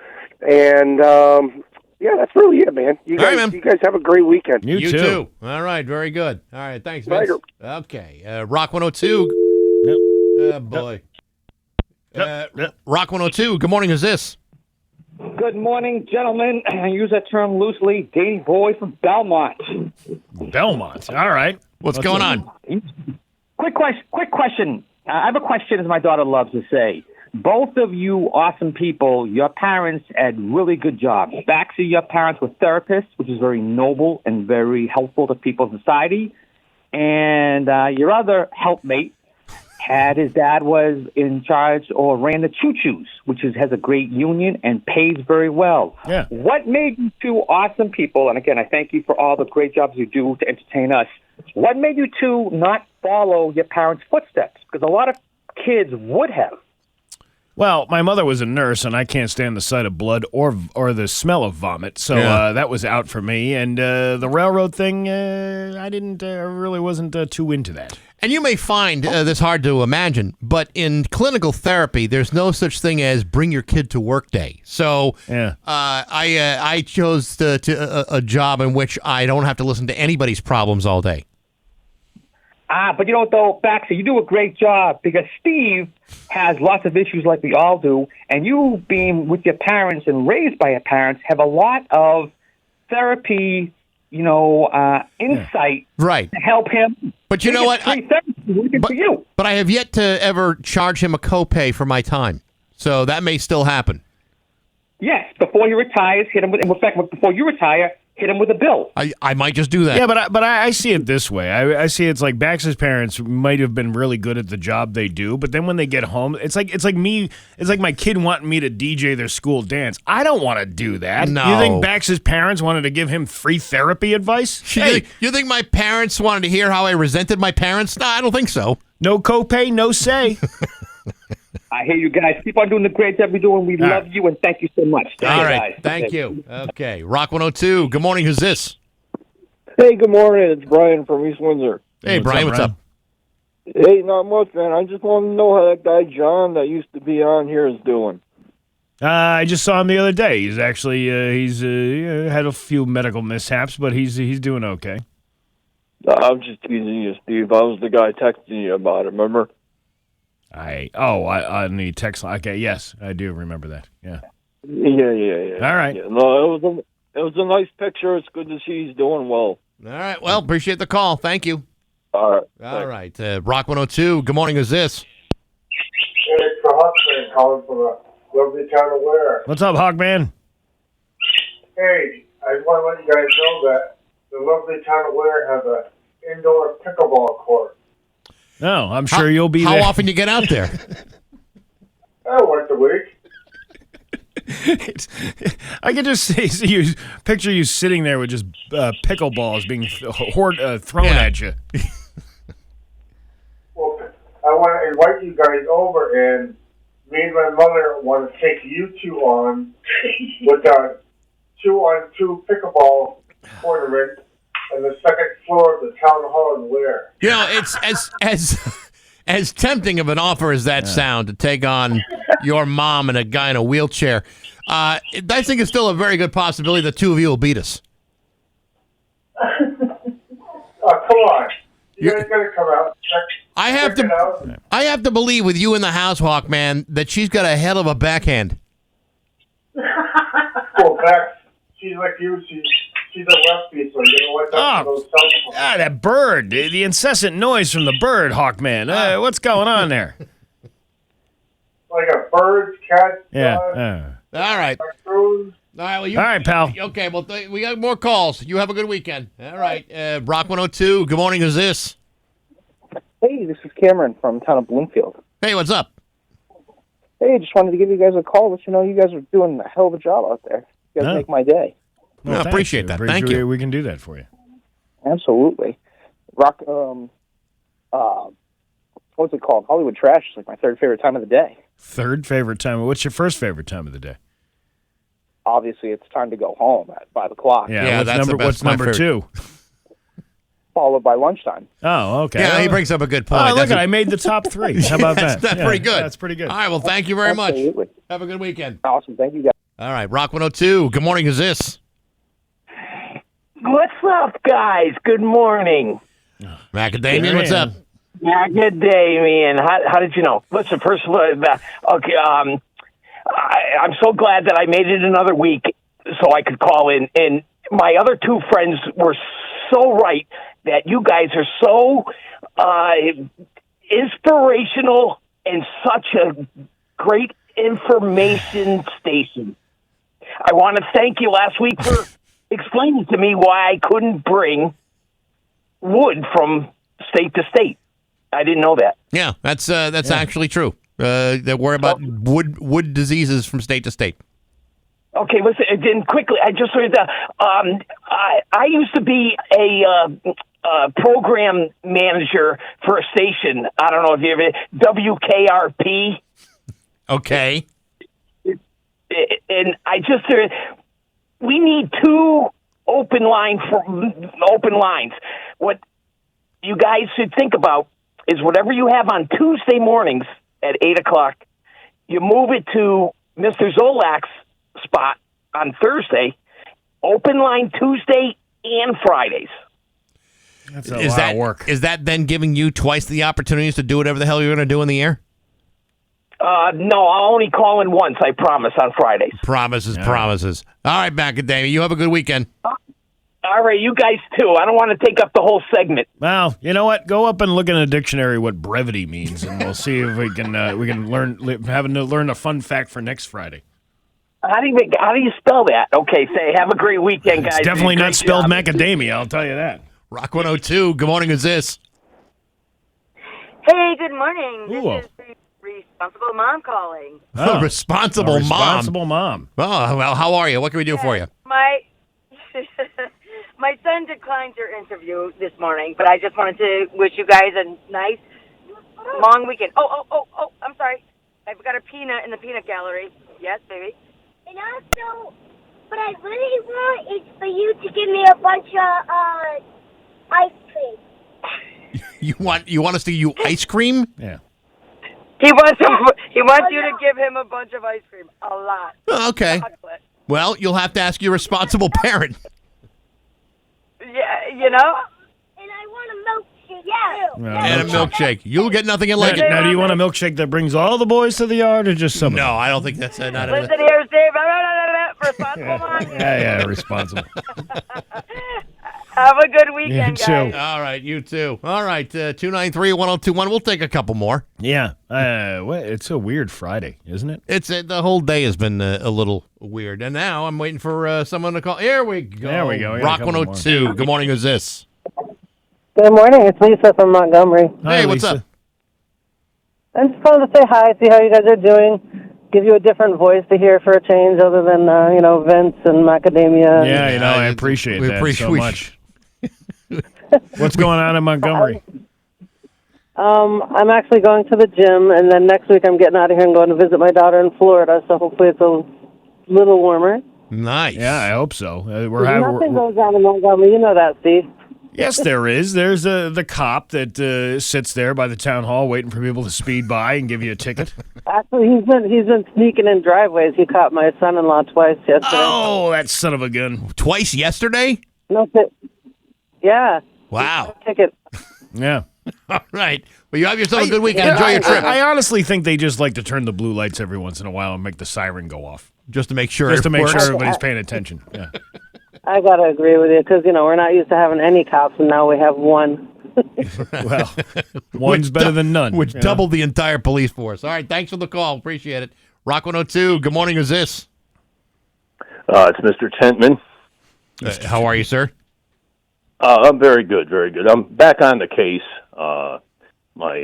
And, that's really it, man. You guys have a great weekend. You too. All right, very good. All right, thanks, Vince. Later. Okay, Rock 102. Yep. Oh, boy. Rock 102, good morning. Who's this? Good morning, gentlemen. I use that term loosely. Danny Boy from Belmont. Belmont. All right. What's going on? Quick question. I have a question, as my daughter loves to say. Both of you awesome people, your parents had really good jobs. Bax, your parents were therapists, which is very noble and very helpful to people in society. And your other helpmate his dad was in charge or ran the choo-choos, which has a great union and pays very well. Yeah. What made you two awesome people, and again, I thank you for all the great jobs you do to entertain us, what made you two not follow your parents' footsteps? Because a lot of kids would have. Well, my mother was a nurse, and I can't stand the sight of blood or the smell of vomit, so that was out for me. And the railroad thing, I didn't really wasn't too into that. And you may find this hard to imagine, but in clinical therapy, there's no such thing as bring your kid to work day. So I chose a job in which I don't have to listen to anybody's problems all day. But you know what, though, Baxter, you do a great job because Steve has lots of issues like we all do, and you being with your parents and raised by your parents have a lot of therapy, insight to help him. But you know what? But I have yet to ever charge him a copay for my time, so that may still happen. Yes, before he retires, hit him with. In fact, before you retire, hit him with a bill. I might just do that. Yeah, but I see it this way. I see it's like Bax's parents might have been really good at the job they do, but then when they get home, it's like me. It's like my kid wanting me to DJ their school dance. I don't want to do that. No. You think Bax's parents wanted to give him free therapy advice? You think my parents wanted to hear how I resented my parents? No, I don't think so. No copay, no say. I hear you guys. Keep on doing the great job you're doing. We love you, and thank you so much. All right. Thank you. Okay. Rock 102. Good morning. Who's this? Hey, good morning. It's Brian from East Windsor. Hey, Brian. What's up? Hey, not much, man. I just want to know how that guy John that used to be on here is doing. I just saw him the other day. He's actually he's had a few medical mishaps, but he's doing okay. I'm just teasing you, Steve. I was the guy texting you about it, remember? I on the text line. Okay, yes, I do remember that. Yeah. Yeah. All right. Yeah, no, it was a nice picture. It's good to see he's doing well. All right. Well, appreciate the call. Thank you. All right. All right. Rock 102. Good morning. Who's this? Hey, it's the Hawkman calling from a lovely town of Ware. What's up, Hawkman? Hey, I just want to let you guys know that the lovely town of Ware has an indoor pickleball court. No, I'm sure you'll be there. How often you get out there? Once a week. I can just see you, picture you sitting there with just pickleballs being thrown at you. Well, I want to invite you guys over, and me and my mother want to take you two on with a 2-on-2 pickleball tournament on the second floor of the town hall in Ware. You know, it's as tempting of an offer as that sound to take on your mom and a guy in a wheelchair. I think it's still a very good possibility the two of you will beat us. Oh, come on. You guys got to come out. I have to believe with you in the house, Hawkman, that she's got a hell of a backhand. Well, Bax, she's like you. She's a lefty, so you know what? That bird. The incessant noise from the bird, Hawkman. What's going on there? Like a bird, cat. Yeah. All right. All right, well, all right, pal. Okay, well, we got more calls. You have a good weekend. All right. Rock 102. Good morning. Who's this? Hey, this is Cameron from town of Bloomfield. Hey, what's up? Hey, just wanted to give you guys a call, let you know you guys are doing a hell of a job out there. You guys make my day. Well, I appreciate that. Thank you. We can do that for you. Absolutely. Rock, what's it called? Hollywood Trash is like my third favorite time of the day. Third favorite time? What's your first favorite time of the day? Obviously, it's time to go home at 5 o'clock. Yeah, what's number two? Followed by lunchtime. Oh, okay. Yeah, he brings up a good point. Oh, look, I made the top three. How about that? That's pretty good. That's pretty good. All right, well, thank you very much. Absolutely. Have a good weekend. Awesome. Thank you, guys. All right, Rock 102. Good morning. Who's this? What's up, guys? Good morning. Macadamian, what's up? Macadamian. How did you know? Listen, first of all, okay, I'm so glad that I made it another week so I could call in. And my other two friends were so right that you guys are so inspirational and such a great information station. I want to thank you last week for explaining to me why I couldn't bring wood from state to state. I didn't know that. Yeah, that's actually true. They worry about wood diseases from state to state. Okay, listen, then quickly, I just heard that I used to be a program manager for a station. I don't know if you ever, WKRP. Okay. And I just heard, we need two open lines. What you guys should think about is whatever you have on Tuesday mornings at 8 o'clock, you move it to Mr. Zolak's spot on Thursday, open line Tuesday and Fridays. That's a lot of work. Is that then giving you twice the opportunities to do whatever the hell you're going to do in the air? No, I'll only call in once, I promise, on Fridays. Promises. All right, Macadamia, you have a good weekend. All right, you guys too. I don't want to take up the whole segment. Well, you know what? Go up and look in a dictionary what brevity means, and we'll see if we can learn a fun fact for next Friday. How do you spell that? Okay, have a great weekend, guys. It's definitely not spelled macadamia, I'll tell you that. Rock 102. Good morning. Who's this? Hey, good morning. Ooh. This is the responsible mom calling. Oh, responsible mom. Responsible mom. Oh, well, how are you? What can we do for you? My son declined your interview this morning, but I just wanted to wish you guys a nice, long weekend. Oh, I'm sorry. I've got a peanut in the peanut gallery. Yes, baby. And also, what I really want is for you to give me a bunch of ice cream. You want us to give you ice cream? Yeah. He wants you to give him a bunch of ice cream. A lot. Okay. Chocolate. Well, you'll have to ask your responsible parent. Yeah, you know? And I want a milkshake. Yeah. And a milkshake. You'll get nothing in like it. Now, do you want a milkshake that brings all the boys to the yard or just some? No, I don't think that's not. Listen here, Steve. Responsible mom. Yeah, responsible. Have a good weekend, You too. guys. All right, you too. All right, 293-1021. We'll take a couple more. Yeah. It's a weird Friday, isn't it? It's the whole day has been a little weird, and now I'm waiting for someone to call. Here we go. There we go. Rock 102. Good morning. Who's this? Good morning. It's Lisa from Montgomery. Hey, what's up? I just wanted to say hi, see how you guys are doing. Give you a different voice to hear for a change, other than Vince and Macadamia. Yeah, I appreciate that so much. What's going on in Montgomery? I'm actually going to the gym, and then next week I'm getting out of here and going to visit my daughter in Florida. So hopefully it's a little warmer. Nice. Yeah, I hope so. Nothing goes on in Montgomery. You know that, Steve. Yes, there is. There's the cop that sits there by the town hall waiting for people to speed by and give you a ticket. Actually, he's been sneaking in driveways. He caught my son-in-law twice yesterday. Oh, that son of a gun! Twice yesterday? No, yeah. Wow. Ticket. Yeah. All right. Well, you have yourself a good weekend. Enjoy your trip. I honestly think they just like to turn the blue lights every once in a while and make the siren go off. Just to make sure everybody's paying attention. Yeah. I got to agree with you because, we're not used to having any cops, and now we have one. Well, one's better than none. Which doubled the entire police force. All right, thanks for the call. Appreciate it. Rock 102, good morning. Who's this? It's Mr. Tentman. How are you, sir? I'm very good, very good. I'm back on the case. My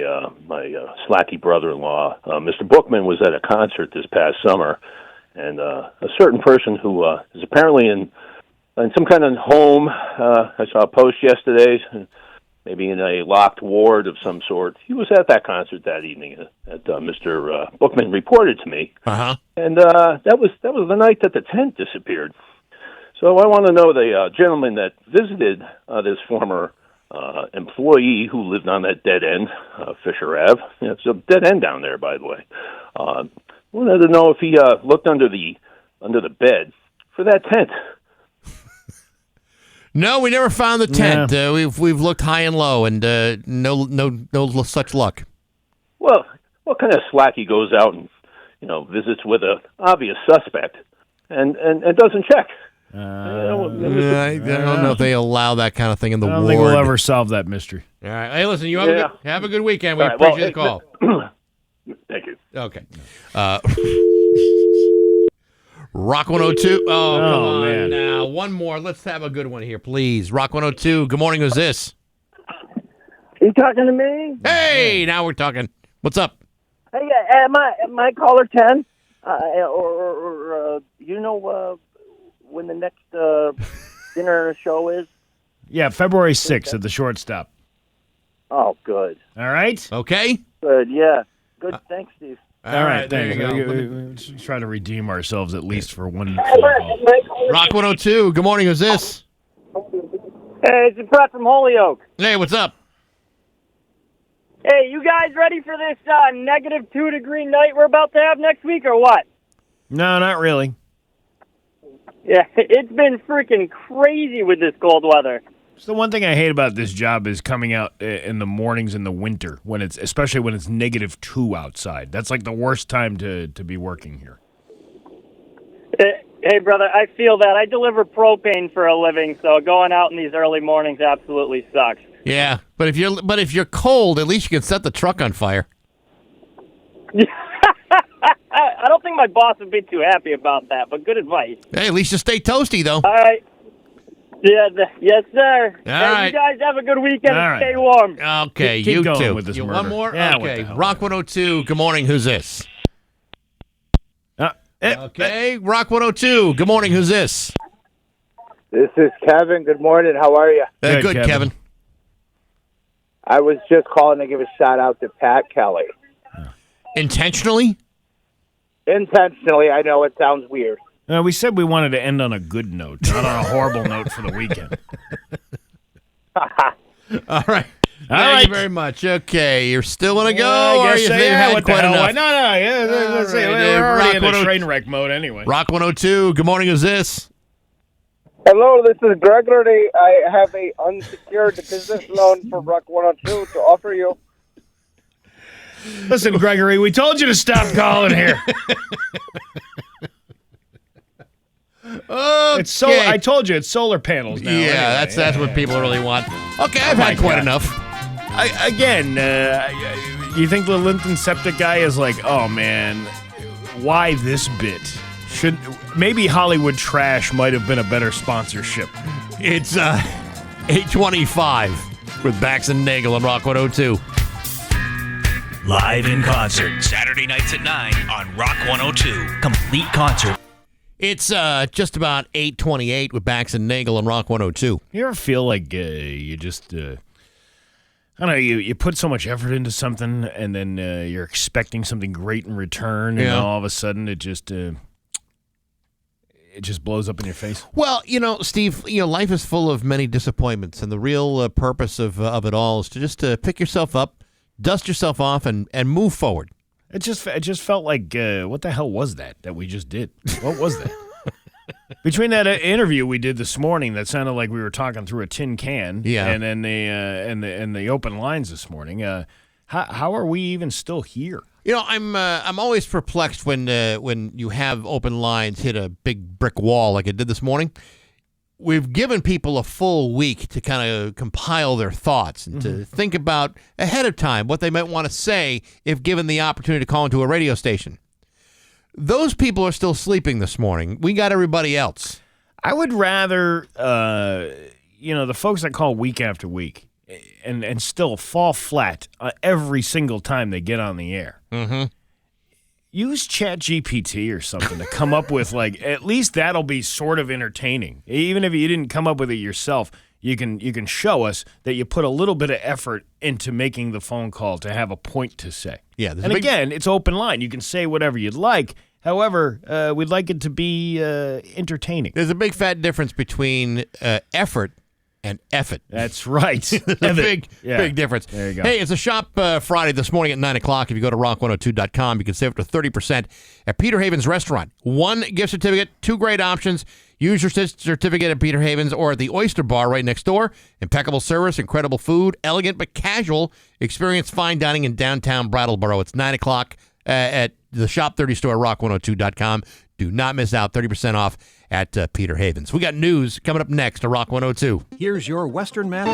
slacky brother-in-law, Mr. Bookman, was at a concert this past summer, and a certain person who is apparently in some kind of home, I saw a post yesterday, maybe in a locked ward of some sort. He was at that concert that evening that Mr. Bookman reported to me. Uh-huh. And that was the night that the tent disappeared. So I want to know the gentleman that visited this former employee who lived on that dead end, Fisher Ave. It's a dead end down there, by the way. Wanted to know if he looked under the bed for that tent. No, we never found the tent. Yeah. We've looked high and low, and no such luck. Well, what kind of slacky goes out and visits with a obvious suspect and doesn't check? I don't know if they allow that kind of thing in the ward. I don't think we'll ever solve that mystery. All right. Hey, listen, you have a good weekend. We right, appreciate the call. Thank you. Okay. Rock 102. Oh, come on man. Now. One more. Let's have a good one here, please. Rock 102. Good morning. Who's this? You talking to me? Hey, now we're talking. What's up? Hey, am I caller 10? When the next dinner show is? Yeah, February 6th at the Shortstop. Oh, good. All right? Okay. Good, yeah. Good, thanks, Steve. All right, there thanks. you go. Let's try to redeem ourselves at least for one. Rock 102. Good morning. Who's this? Hey, it's Brett from Holyoke. Hey, what's up? Hey, you guys ready for this negative 2-degree night we're about to have next week, or what? No, not really. Yeah, it's been freaking crazy with this cold weather. So the one thing I hate about this job is coming out in the mornings in the winter, especially when it's -2 outside. That's like the worst time to be working here. Hey, brother, I feel that. I deliver propane for a living, so going out in these early mornings absolutely sucks. Yeah, but if you're cold, at least you can set the truck on fire. I don't think my boss would be too happy about that, but good advice. Hey, at least you stay toasty, though. All right. Yeah, yes, sir. All right. You guys have a good weekend All and right. stay warm. Okay, Keep you going too. with this murder. One more? Yeah, okay. Rock 102. Good morning. Who's this? Okay. Rock 102. Good morning. Who's this? This is Kevin. Good morning. How are you? Good, Kevin. I was just calling to give a shout out to Pat Kelly. Intentionally? Intentionally. I know it sounds weird. We said we wanted to end on a good note, not on a horrible note for the weekend. All right. Thank you very much. Okay, you're still going to go? I or guess you so, think you've yeah, had what the quite hell? enough? No, yeah, let's see. right, We're already in Rock the 102. train wreck mode anyway. Rock 102, good morning, who's this? Hello, this is Gregory. I have a unsecured business loan for Rock 102 to offer you. Listen, Gregory, we told you to stop calling here. Okay. It's I told you, it's solar panels now. Yeah, anyway. that's what people really want. Okay, I've had quite enough. You think the Linton Septic guy is like, oh man, why this bit? Maybe Hollywood Trash might have been a better sponsorship. It's 8:25 with Bax and Nagle on Rock 102. Live in concert, Saturday nights at 9 on Rock 102. Complete concert. It's just about 8:28 with Bax and Nagle on Rock 102. You ever feel like you just, I don't know, you put so much effort into something and then you're expecting something great in return, and all of a sudden it just blows up in your face? Well, Steve, life is full of many disappointments, and the real purpose of it all is to just pick yourself up, dust yourself off, and move forward. It just felt like, what the hell was that we just did? What was that? Between that interview we did this morning, that sounded like we were talking through a tin can. Yeah. And then the open lines this morning. How are we even still here? I'm always perplexed when you have open lines hit a big brick wall like it did this morning. We've given people a full week to kind of compile their thoughts and to think about ahead of time what they might want to say if given the opportunity to call into a radio station. Those people are still sleeping this morning. We got everybody else. I would rather, the folks that call week after week and still fall flat every single time they get on the air. Mm-hmm. Use ChatGPT or something to come up with, at least that'll be sort of entertaining. Even if you didn't come up with it yourself, you can show us that you put a little bit of effort into making the phone call to have a point to say. Yeah, and again, it's open line. You can say whatever you'd like. However, we'd like it to be entertaining. There's a big fat difference between effort and effort. That's right. There's a big difference. There you go. Hey, it's a shop Friday this morning at 9 o'clock. If you go to rock102.com, you can save up to 30% at Peter Haven's Restaurant. 1 gift certificate, 2 great options. Use your certificate at Peter Haven's or at the Oyster Bar right next door. Impeccable service, incredible food, elegant but casual. Experience fine dining in downtown Brattleboro. It's 9 o'clock at the Shop 30 store at rock102.com. Do not miss out. 30% off at Peter Haven's. We got news coming up next to Rock 102. Here's your Western Mass.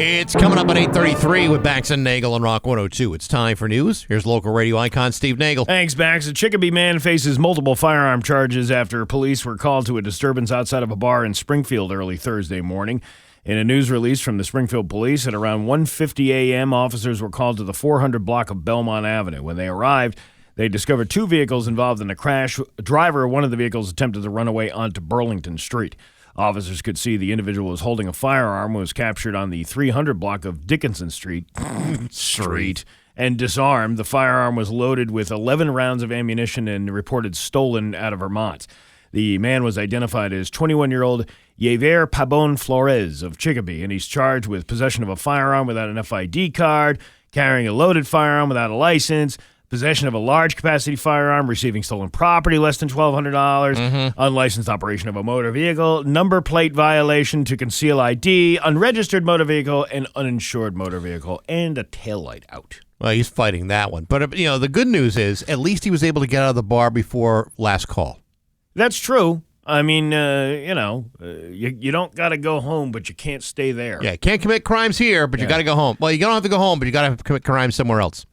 It's coming up at 8:33 with Bax and Nagle on Rock 102. It's time for news. Here's local radio icon Steve Nagle. Thanks, Bax. A Chicopee man faces multiple firearm charges after police were called to a disturbance outside of a bar in Springfield early Thursday morning. In a news release from the Springfield Police, at around 1:50 a.m., officers were called to the 400 block of Belmont Avenue. When they arrived, they discovered 2 vehicles involved in the crash. A driver of one of the vehicles attempted to run away onto Burlington Street. Officers could see the individual was holding a firearm, was captured on the 300 block of Dickinson Street and disarmed. The firearm was loaded with 11 rounds of ammunition and reported stolen out of Vermont. The man was identified as 21-year-old Javier Pabon Flores of Chicopee, and he's charged with possession of a firearm without an FID card, carrying a loaded firearm without a license, possession of a large-capacity firearm, receiving stolen property less than $1,200, unlicensed operation of a motor vehicle, number plate violation to conceal ID, unregistered motor vehicle, and uninsured motor vehicle, and a taillight out. Well, he's fighting that one. But, the good news is at least he was able to get out of the bar before last call. That's true. I mean, you don't got to go home, but you can't stay there. Yeah, can't commit crimes here, but you got to go home. Well, you don't have to go home, but you got to commit crimes somewhere else.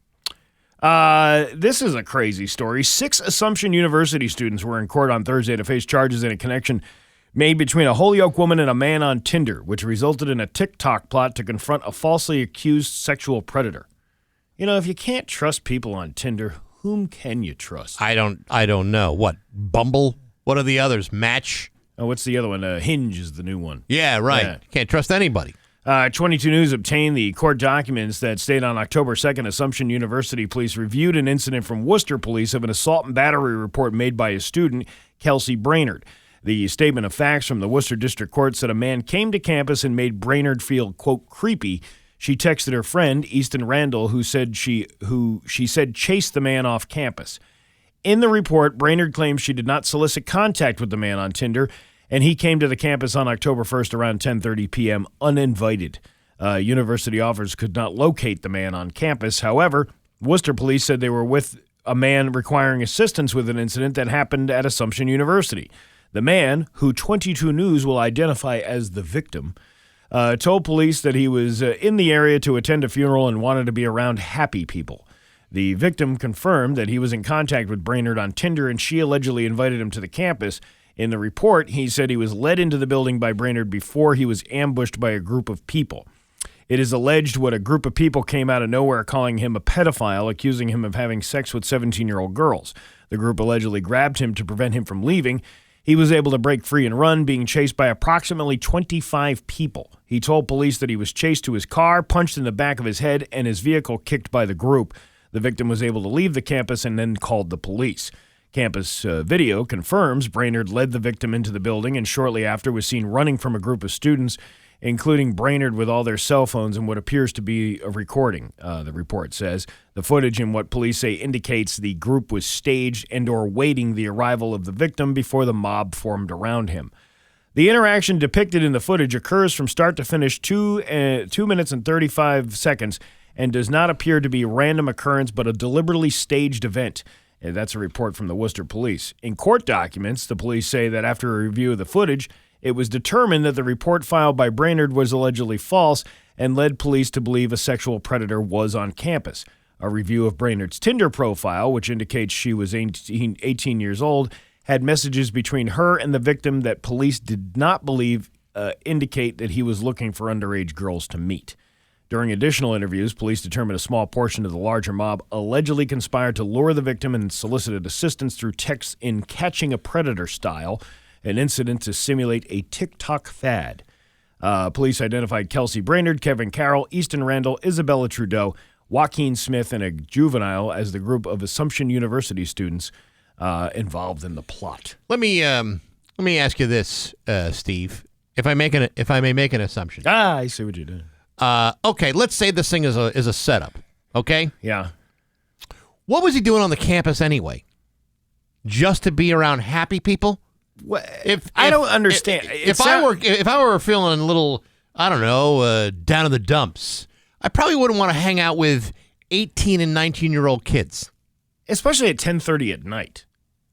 This is a crazy story. 6 Assumption University students were in court on Thursday to face charges in a connection made between a Holyoke woman and a man on Tinder, which resulted in a TikTok plot to confront a falsely accused sexual predator. If you can't trust people on Tinder, whom can you trust? I don't know. What, Bumble? What are the others? Match? Oh, what's the other one? Hinge is the new one. Yeah, right. Yeah. Can't trust anybody. 22 News obtained the court documents that state on October 2nd, Assumption University police reviewed an incident from Worcester police of an assault and battery report made by a student, Kelsey Brainerd. The statement of facts from the Worcester District Court said a man came to campus and made Brainerd feel, quote, creepy. She texted her friend, Easton Randall, who she said chased the man off campus. In the report, Brainerd claims she did not solicit contact with the man on Tinder, and he came to the campus on October 1st around 10:30 p.m. uninvited. University officers could not locate the man on campus. However, Worcester police said they were with a man requiring assistance with an incident that happened at Assumption University. The man, who 22 News will identify as the victim, told police that he was in the area to attend a funeral and wanted to be around happy people. The victim confirmed that he was in contact with Brainerd on Tinder, and she allegedly invited him to the campus. In the report, he said he was led into the building by Brainerd before he was ambushed by a group of people. It is alleged what a group of people came out of nowhere calling him a pedophile, accusing him of having sex with 17-year-old girls. The group allegedly grabbed him to prevent him from leaving. He was able to break free and run, being chased by approximately 25 people. He told police that he was chased to his car, punched in the back of his head, and his vehicle kicked by the group. The victim was able to leave the campus and then called the police. Campus video confirms Brainerd led the victim into the building and shortly after was seen running from a group of students, including Brainerd with all their cell phones and what appears to be a recording, the report says. The footage in what police say indicates the group was staged and or waiting the arrival of the victim before the mob formed around him. The interaction depicted in the footage occurs from start to finish 2 minutes and 35 seconds and does not appear to be a random occurrence but a deliberately staged event. And that's a report from the Worcester police. In court documents, the police say that after a review of the footage, it was determined that the report filed by Brainerd was allegedly false and led police to believe a sexual predator was on campus. A review of Brainerd's Tinder profile, which indicates she was 18 years old, had messages between her and the victim that police did not believe indicate that he was looking for underage girls to meet. During additional interviews, police determined a small portion of the larger mob allegedly conspired to lure the victim and solicited assistance through texts in catching a predator style, an incident to simulate a TikTok fad. Police identified Kelsey Brainerd, Kevin Carroll, Easton Randall, Isabella Trudeau, Joaquin Smith, and a juvenile as the group of Assumption University students involved in the plot. Let me ask you this, Steve. If I may make an assumption. I see what you did. Okay, let's say this thing is a setup. Okay. Yeah. What was he doing on the campus anyway? Just to be around happy people? I don't understand. If I were feeling a little, I don't know, down in the dumps, I probably wouldn't want to hang out with 18 and 19-year-old kids, especially at 10:30 at night.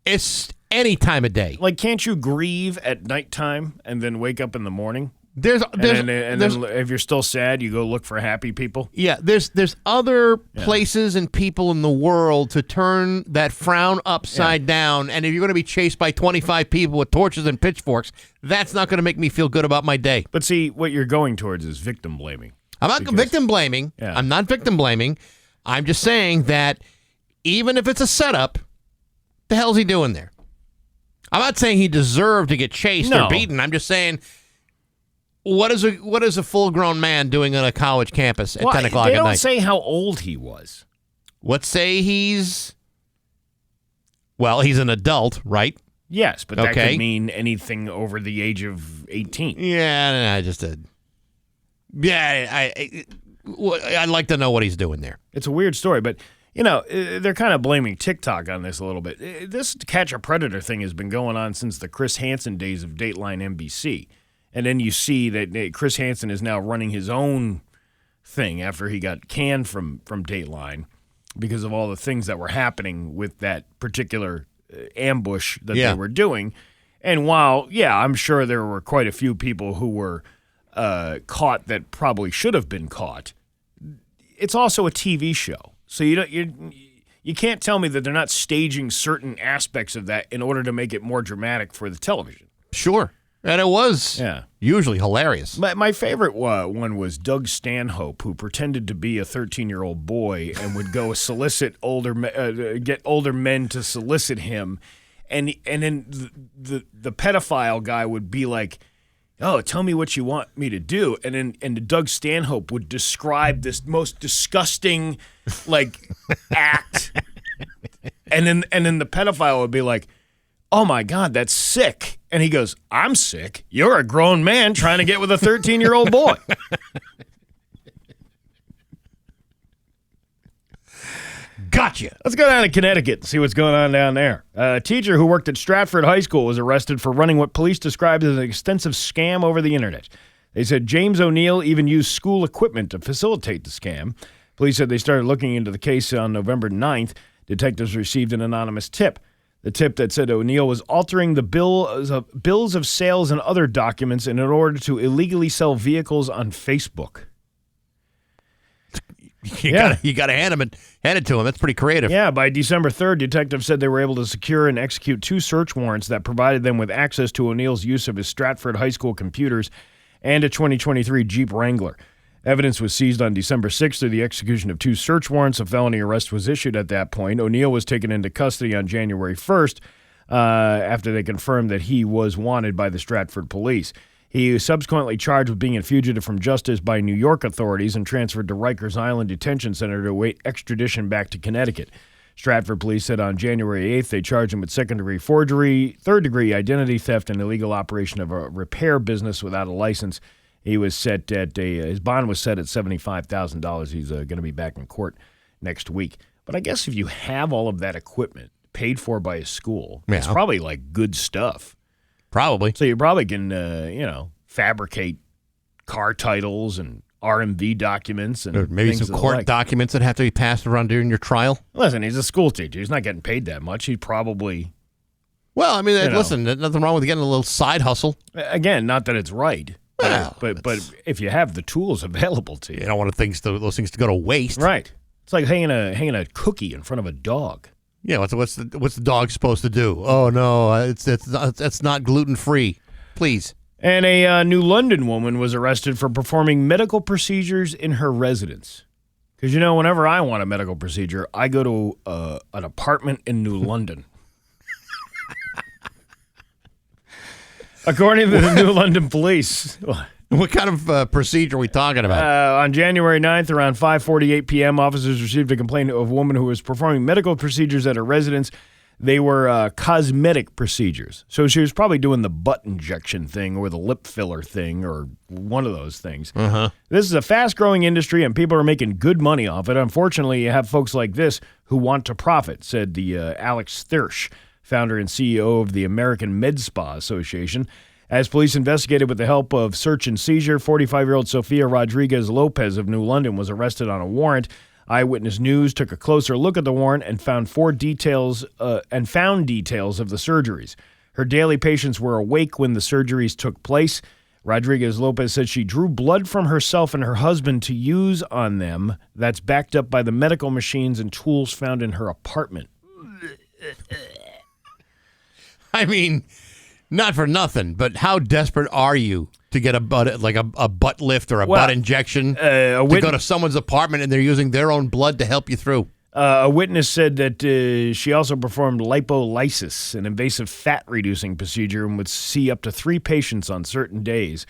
It's any time of day. Like, can't you grieve at nighttime and then wake up in the morning? Then if you're still sad, you go look for happy people. Yeah, there's other places and people in the world to turn that frown upside down. And if you're going to be chased by 25 people with torches and pitchforks, that's not going to make me feel good about my day. But see, what you're going towards is victim blaming. I'm not victim blaming. Yeah. I'm not victim blaming. I'm just saying that even if it's a setup, the hell's he doing there? I'm not saying he deserved to get chased or beaten. I'm just saying, what is a full-grown man doing on a college campus at 10 o'clock at night? They don't say how old he was. Let's say he's an adult, right? Yes, but that could mean anything over the age of 18. Yeah, I'd like to know what he's doing there. It's a weird story, but they're kind of blaming TikTok on this a little bit. This Catch a Predator thing has been going on since the Chris Hansen days of Dateline NBC. And then you see that Chris Hansen is now running his own thing after he got canned from Dateline because of all the things that were happening with that particular ambush that they were doing. And while, I'm sure there were quite a few people who were caught that probably should have been caught, it's also a TV show. So you can't tell me that they're not staging certain aspects of that in order to make it more dramatic for the television. Sure. And it was usually hilarious. My favorite one was Doug Stanhope, who pretended to be a 13-year-old boy and would go solicit get older men to solicit him, and then the pedophile guy would be like, "Oh, tell me what you want me to do," and Doug Stanhope would describe this most disgusting act, and then the pedophile would be like, "Oh my God, that's sick." And he goes, "I'm sick. You're a grown man trying to get with a 13-year-old boy." Gotcha. Let's go down to Connecticut and see what's going on down there. A teacher who worked at Stratford High School was arrested for running what police described as an extensive scam over the internet. They said James O'Neill even used school equipment to facilitate the scam. Police said they started looking into the case on November 9th. Detectives received an anonymous tip. The tip that said O'Neill was altering the bills of sales and other documents in order to illegally sell vehicles on Facebook. You got to hand it to him. That's pretty creative. Yeah, by December 3rd, detectives said they were able to secure and execute 2 search warrants that provided them with access to O'Neill's use of his Stratford High School computers and a 2023 Jeep Wrangler. Evidence was seized on December 6th through the execution of 2 search warrants. A felony arrest was issued at that point. O'Neill was taken into custody on January 1st after they confirmed that he was wanted by the Stratford police. He was subsequently charged with being a fugitive from justice by New York authorities and transferred to Rikers Island Detention Center to await extradition back to Connecticut. Stratford police said on January 8th they charged him with second-degree forgery, third-degree identity theft, and illegal operation of a repair business without a license. He was set at his bond was set at $75,000. He's going to be back in court next week. But I guess if you have all of that equipment paid for by a school, it's probably like good stuff. Probably. So you probably can, fabricate car titles and RMV documents and or maybe some court documents that have to be passed around during your trial. Listen, he's a school teacher. He's not getting paid that much. He probably. Well, I mean, listen, there's nothing wrong with getting a little side hustle. Again, not that it's right. Well, but if you have the tools available to you, you don't want those things to go to waste. Right. It's like hanging a cookie in front of a dog. Yeah, what's the dog supposed to do? Oh no, it's not gluten free. Please. And a New London woman was arrested for performing medical procedures in her residence. Because whenever I want a medical procedure, I go to an apartment in New London. According to the New London police. What kind of procedure are we talking about? On January 9th, around 5:48 p.m., officers received a complaint of a woman who was performing medical procedures at her residence. They were cosmetic procedures. So she was probably doing the butt injection thing or the lip filler thing or one of those things. Uh-huh. This is a fast-growing industry, and people are making good money off it. Unfortunately, you have folks like this who want to profit, said the Alex Thirsch, founder and CEO of the American Med Spa Association. As police investigated with the help of search and seizure, 45-year-old Sofia Rodriguez Lopez of New London was arrested on a warrant. Eyewitness News took a closer look at the warrant and found details of the surgeries. Her daily patients were awake when the surgeries took place. Rodriguez Lopez said she drew blood from herself and her husband to use on them. That's backed up by the medical machines and tools found in her apartment. I mean, not for nothing, but how desperate are you to get a butt lift or a butt injection to go to someone's apartment and they're using their own blood to help you through? A witness said that she also performed lipolysis, an invasive fat-reducing procedure, and would see up to 3 patients on certain days.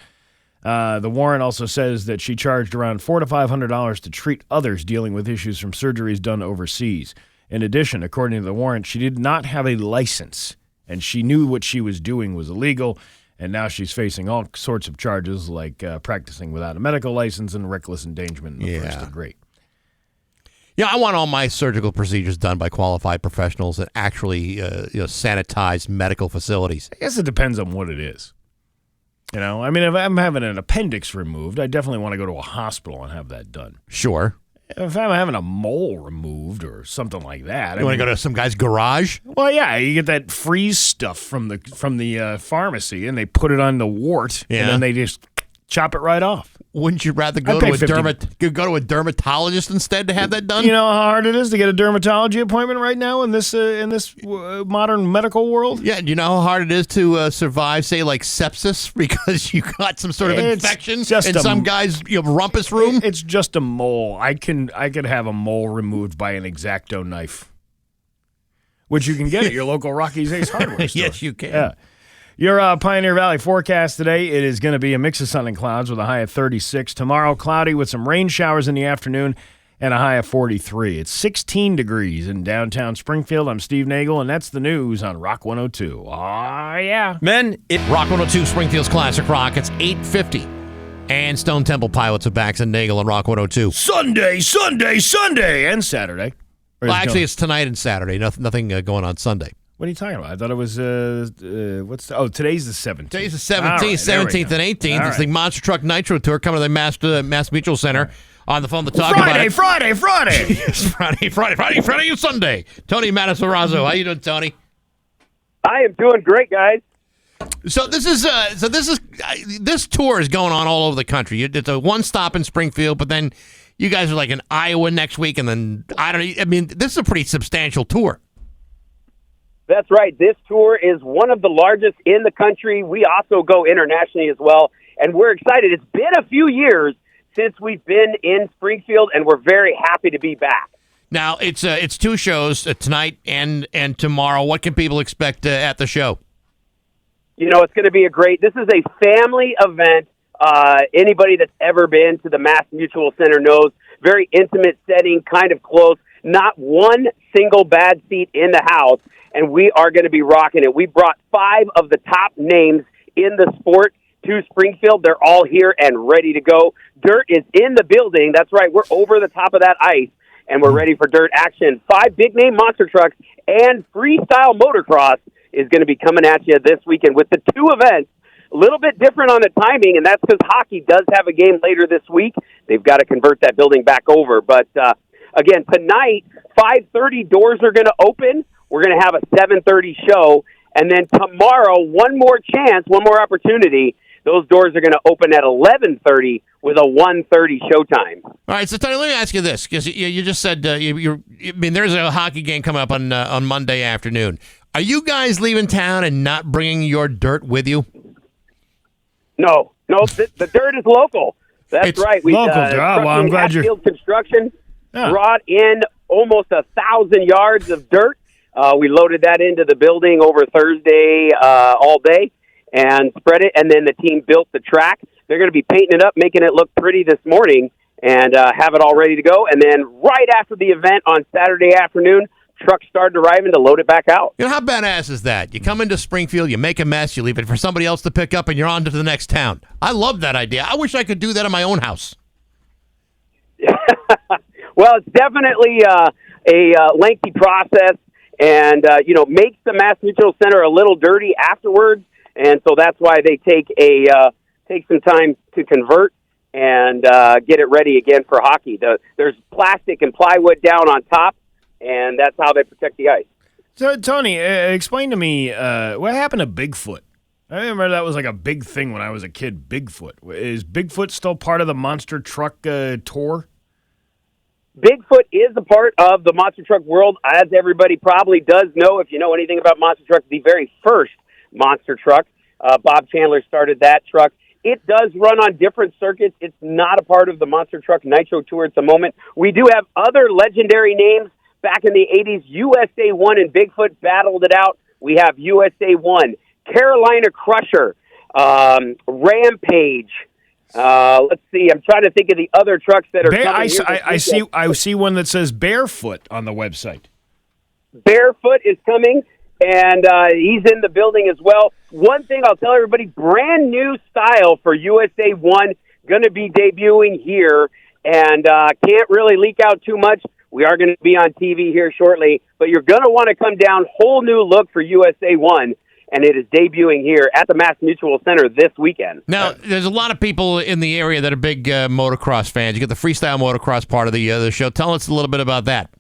The warrant also says that she charged around $400 to $500 to treat others dealing with issues from surgeries done overseas. In addition, according to the warrant, she did not have a license, and she knew what she was doing was illegal, and now she's facing all sorts of charges like practicing without a medical license and reckless endangerment in the first degree. Yeah, I want all my surgical procedures done by qualified professionals at actually sanitized medical facilities. I guess it depends on what it is. I mean, if I'm having an appendix removed, I definitely want to go to a hospital and have that done. Sure. If I'm having a mole removed or something like that. You want to go to some guy's garage? Well, yeah, you get that freeze stuff from the pharmacy, and they put it on the wart, and then they just chop it right off. Wouldn't you rather go to a dermatologist instead to have that done? You know how hard it is to get a dermatology appointment right now in this modern medical world? Yeah, do you know how hard it is to survive, say, like sepsis because you got some sort of infection in some guy's rumpus room? It's just a mole. I could have a mole removed by an X-Acto knife, which you can get at your local Rocky's Ace hardware store. Yes, you can. Yeah. Your Pioneer Valley forecast today, it is going to be a mix of sun and clouds with a high of 36. Tomorrow, cloudy with some rain showers in the afternoon and a high of 43. It's 16 degrees in downtown Springfield. I'm Steve Nagle, and that's the news on Rock 102. Oh, yeah. Men, Rock 102, Springfield's Classic Rock. It's 8:50. And Stone Temple Pilots of Bax and Nagle on Rock 102. Sunday, and Saturday. Well, actually, it's tonight and Saturday. Nothing going on Sunday. What are you talking about? I thought it was today's the 17th. Today's the 17th and 18th. It's the Monster Truck Nitro Tour coming to the Mass Mutual Center. On the phone to talk about it. Friday. Yes, Friday and Sunday. Tony Matasarazzo. How you doing, Tony? I am doing great, guys. So this tour is going on all over the country. It's a one stop in Springfield, but then you guys are like in Iowa next week, and then this is a pretty substantial tour. That's right. This tour is one of the largest in the country. We also go internationally as well, and we're excited. It's been a few years since we've been in Springfield, and we're very happy to be back. Now, it's two shows, tonight and tomorrow. What can people expect at the show? It's going to be this is a family event. Anybody that's ever been to the Mass Mutual Center knows, very intimate setting, kind of close, not one single bad seat in the house, and we are going to be rocking it. We brought 5 of the top names in the sport to Springfield. They're all here and ready to go. Dirt is in the building. That's right. We're over the top of that ice, and we're ready for dirt action. 5 big-name monster trucks and freestyle motocross is going to be coming at you this weekend with the 2 events. A little bit different on the timing, and that's because hockey does have a game later this week. They've got to convert that building back over. But, again, tonight, 5:30 doors are going to open. We're going to have a 7:30 show. And then tomorrow, one more opportunity. Those doors are going to open at 11:30 with a 1:30 showtime. All right, so Tony, let me ask you this, because you just said there's a hockey game coming up on Monday afternoon. Are you guys leaving town and not bringing your dirt with you? No, the dirt is local. That's right. We local. Well, I'm glad you're. Construction brought in almost 1,000 yards of dirt. We loaded that into the building over Thursday all day and spread it, and then the team built the track. They're going to be painting it up, making it look pretty this morning, and have it all ready to go. And then right after the event on Saturday afternoon, trucks started arriving to load it back out. How badass is that? You come into Springfield, you make a mess, you leave it for somebody else to pick up, and you're on to the next town. I love that idea. I wish I could do that in my own house. Well, it's definitely a lengthy process, and makes the Mass Mutual Center a little dirty afterwards, and so that's why they take some time to convert and get it ready again for hockey. There's plastic and plywood down on top, and that's how they protect the ice. So, Tony, explain to me what happened to Bigfoot. I remember that was like a big thing when I was a kid, Bigfoot. Is Bigfoot still part of the monster truck tour? Bigfoot is a part of the monster truck world, as everybody probably does know. If you know anything about monster trucks, the very first monster truck, Bob Chandler started that truck. It does run on different circuits. It's not a part of the Monster Truck Nitro Tour at the moment. We do have other legendary names. Back in the 80s, USA 1 and Bigfoot battled it out. We have USA 1, Carolina Crusher, Rampage. Let's see. I'm trying to think of the other trucks that are coming. I see one that says Barefoot on the website. Barefoot is coming, and he's in the building as well. One thing I'll tell everybody, brand new style for USA 1, going to be debuting here, and can't really leak out too much. We are going to be on TV here shortly, but you're going to want to come down, whole new look for USA 1, and it is debuting here at the Mass Mutual Center this weekend. Now, there's a lot of people in the area that are big motocross fans. You got the freestyle motocross part of the show. Tell us a little bit about that.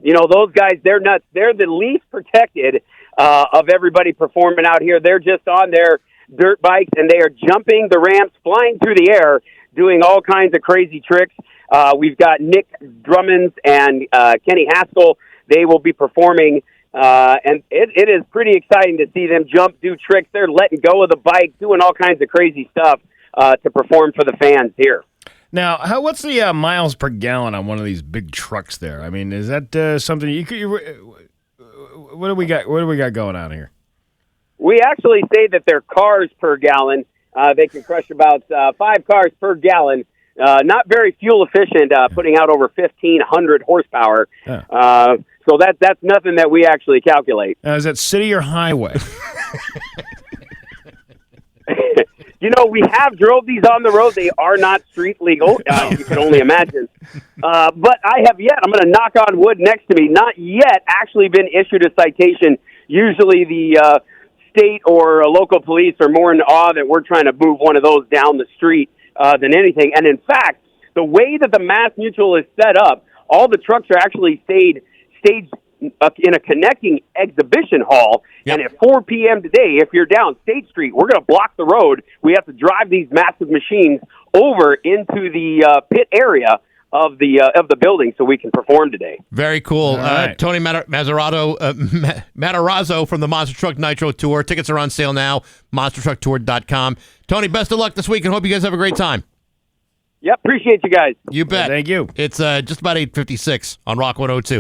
Those guys, they're nuts. They're the least protected of everybody performing out here. They're just on their dirt bikes, and they are jumping the ramps, flying through the air, doing all kinds of crazy tricks. We've got Nick Drummond and Kenny Haskell. They will be performing, and it is pretty exciting to see them jump, do tricks. They're letting go of the bike, doing all kinds of crazy stuff to perform for the fans here. Now, what's the miles per gallon on one of these big trucks there? I mean, is that something you could? What do we got? What do we got going on here? We actually say that they're cars per gallon. They can crush about 5 cars per gallon. Not very fuel efficient, putting out over 1,500 horsepower. So that's nothing that we actually calculate. Is that city or highway? You know, we have drove these on the road. They are not street legal. You can only imagine. But I have yet, I'm going to knock on wood next to me, not yet actually been issued a citation. Usually the state or local police are more in awe that we're trying to move one of those down the street than anything. And in fact, the way that the Mass Mutual is set up, all the trucks are actually staged in a connecting exhibition hall. Yep. And at 4 p.m. today, if you're down State Street, we're going to block the road. We have to drive these massive machines over into the pit area of the building so we can perform today. Very cool. Right. Tony Matarazzo from the Monster Truck Nitro Tour. Tickets are on sale now, monstertrucktour.com. Tony, best of luck this week and hope you guys have a great time. Yep, appreciate you guys. You bet. Thank you. It's just about 8:56 on Rock 102.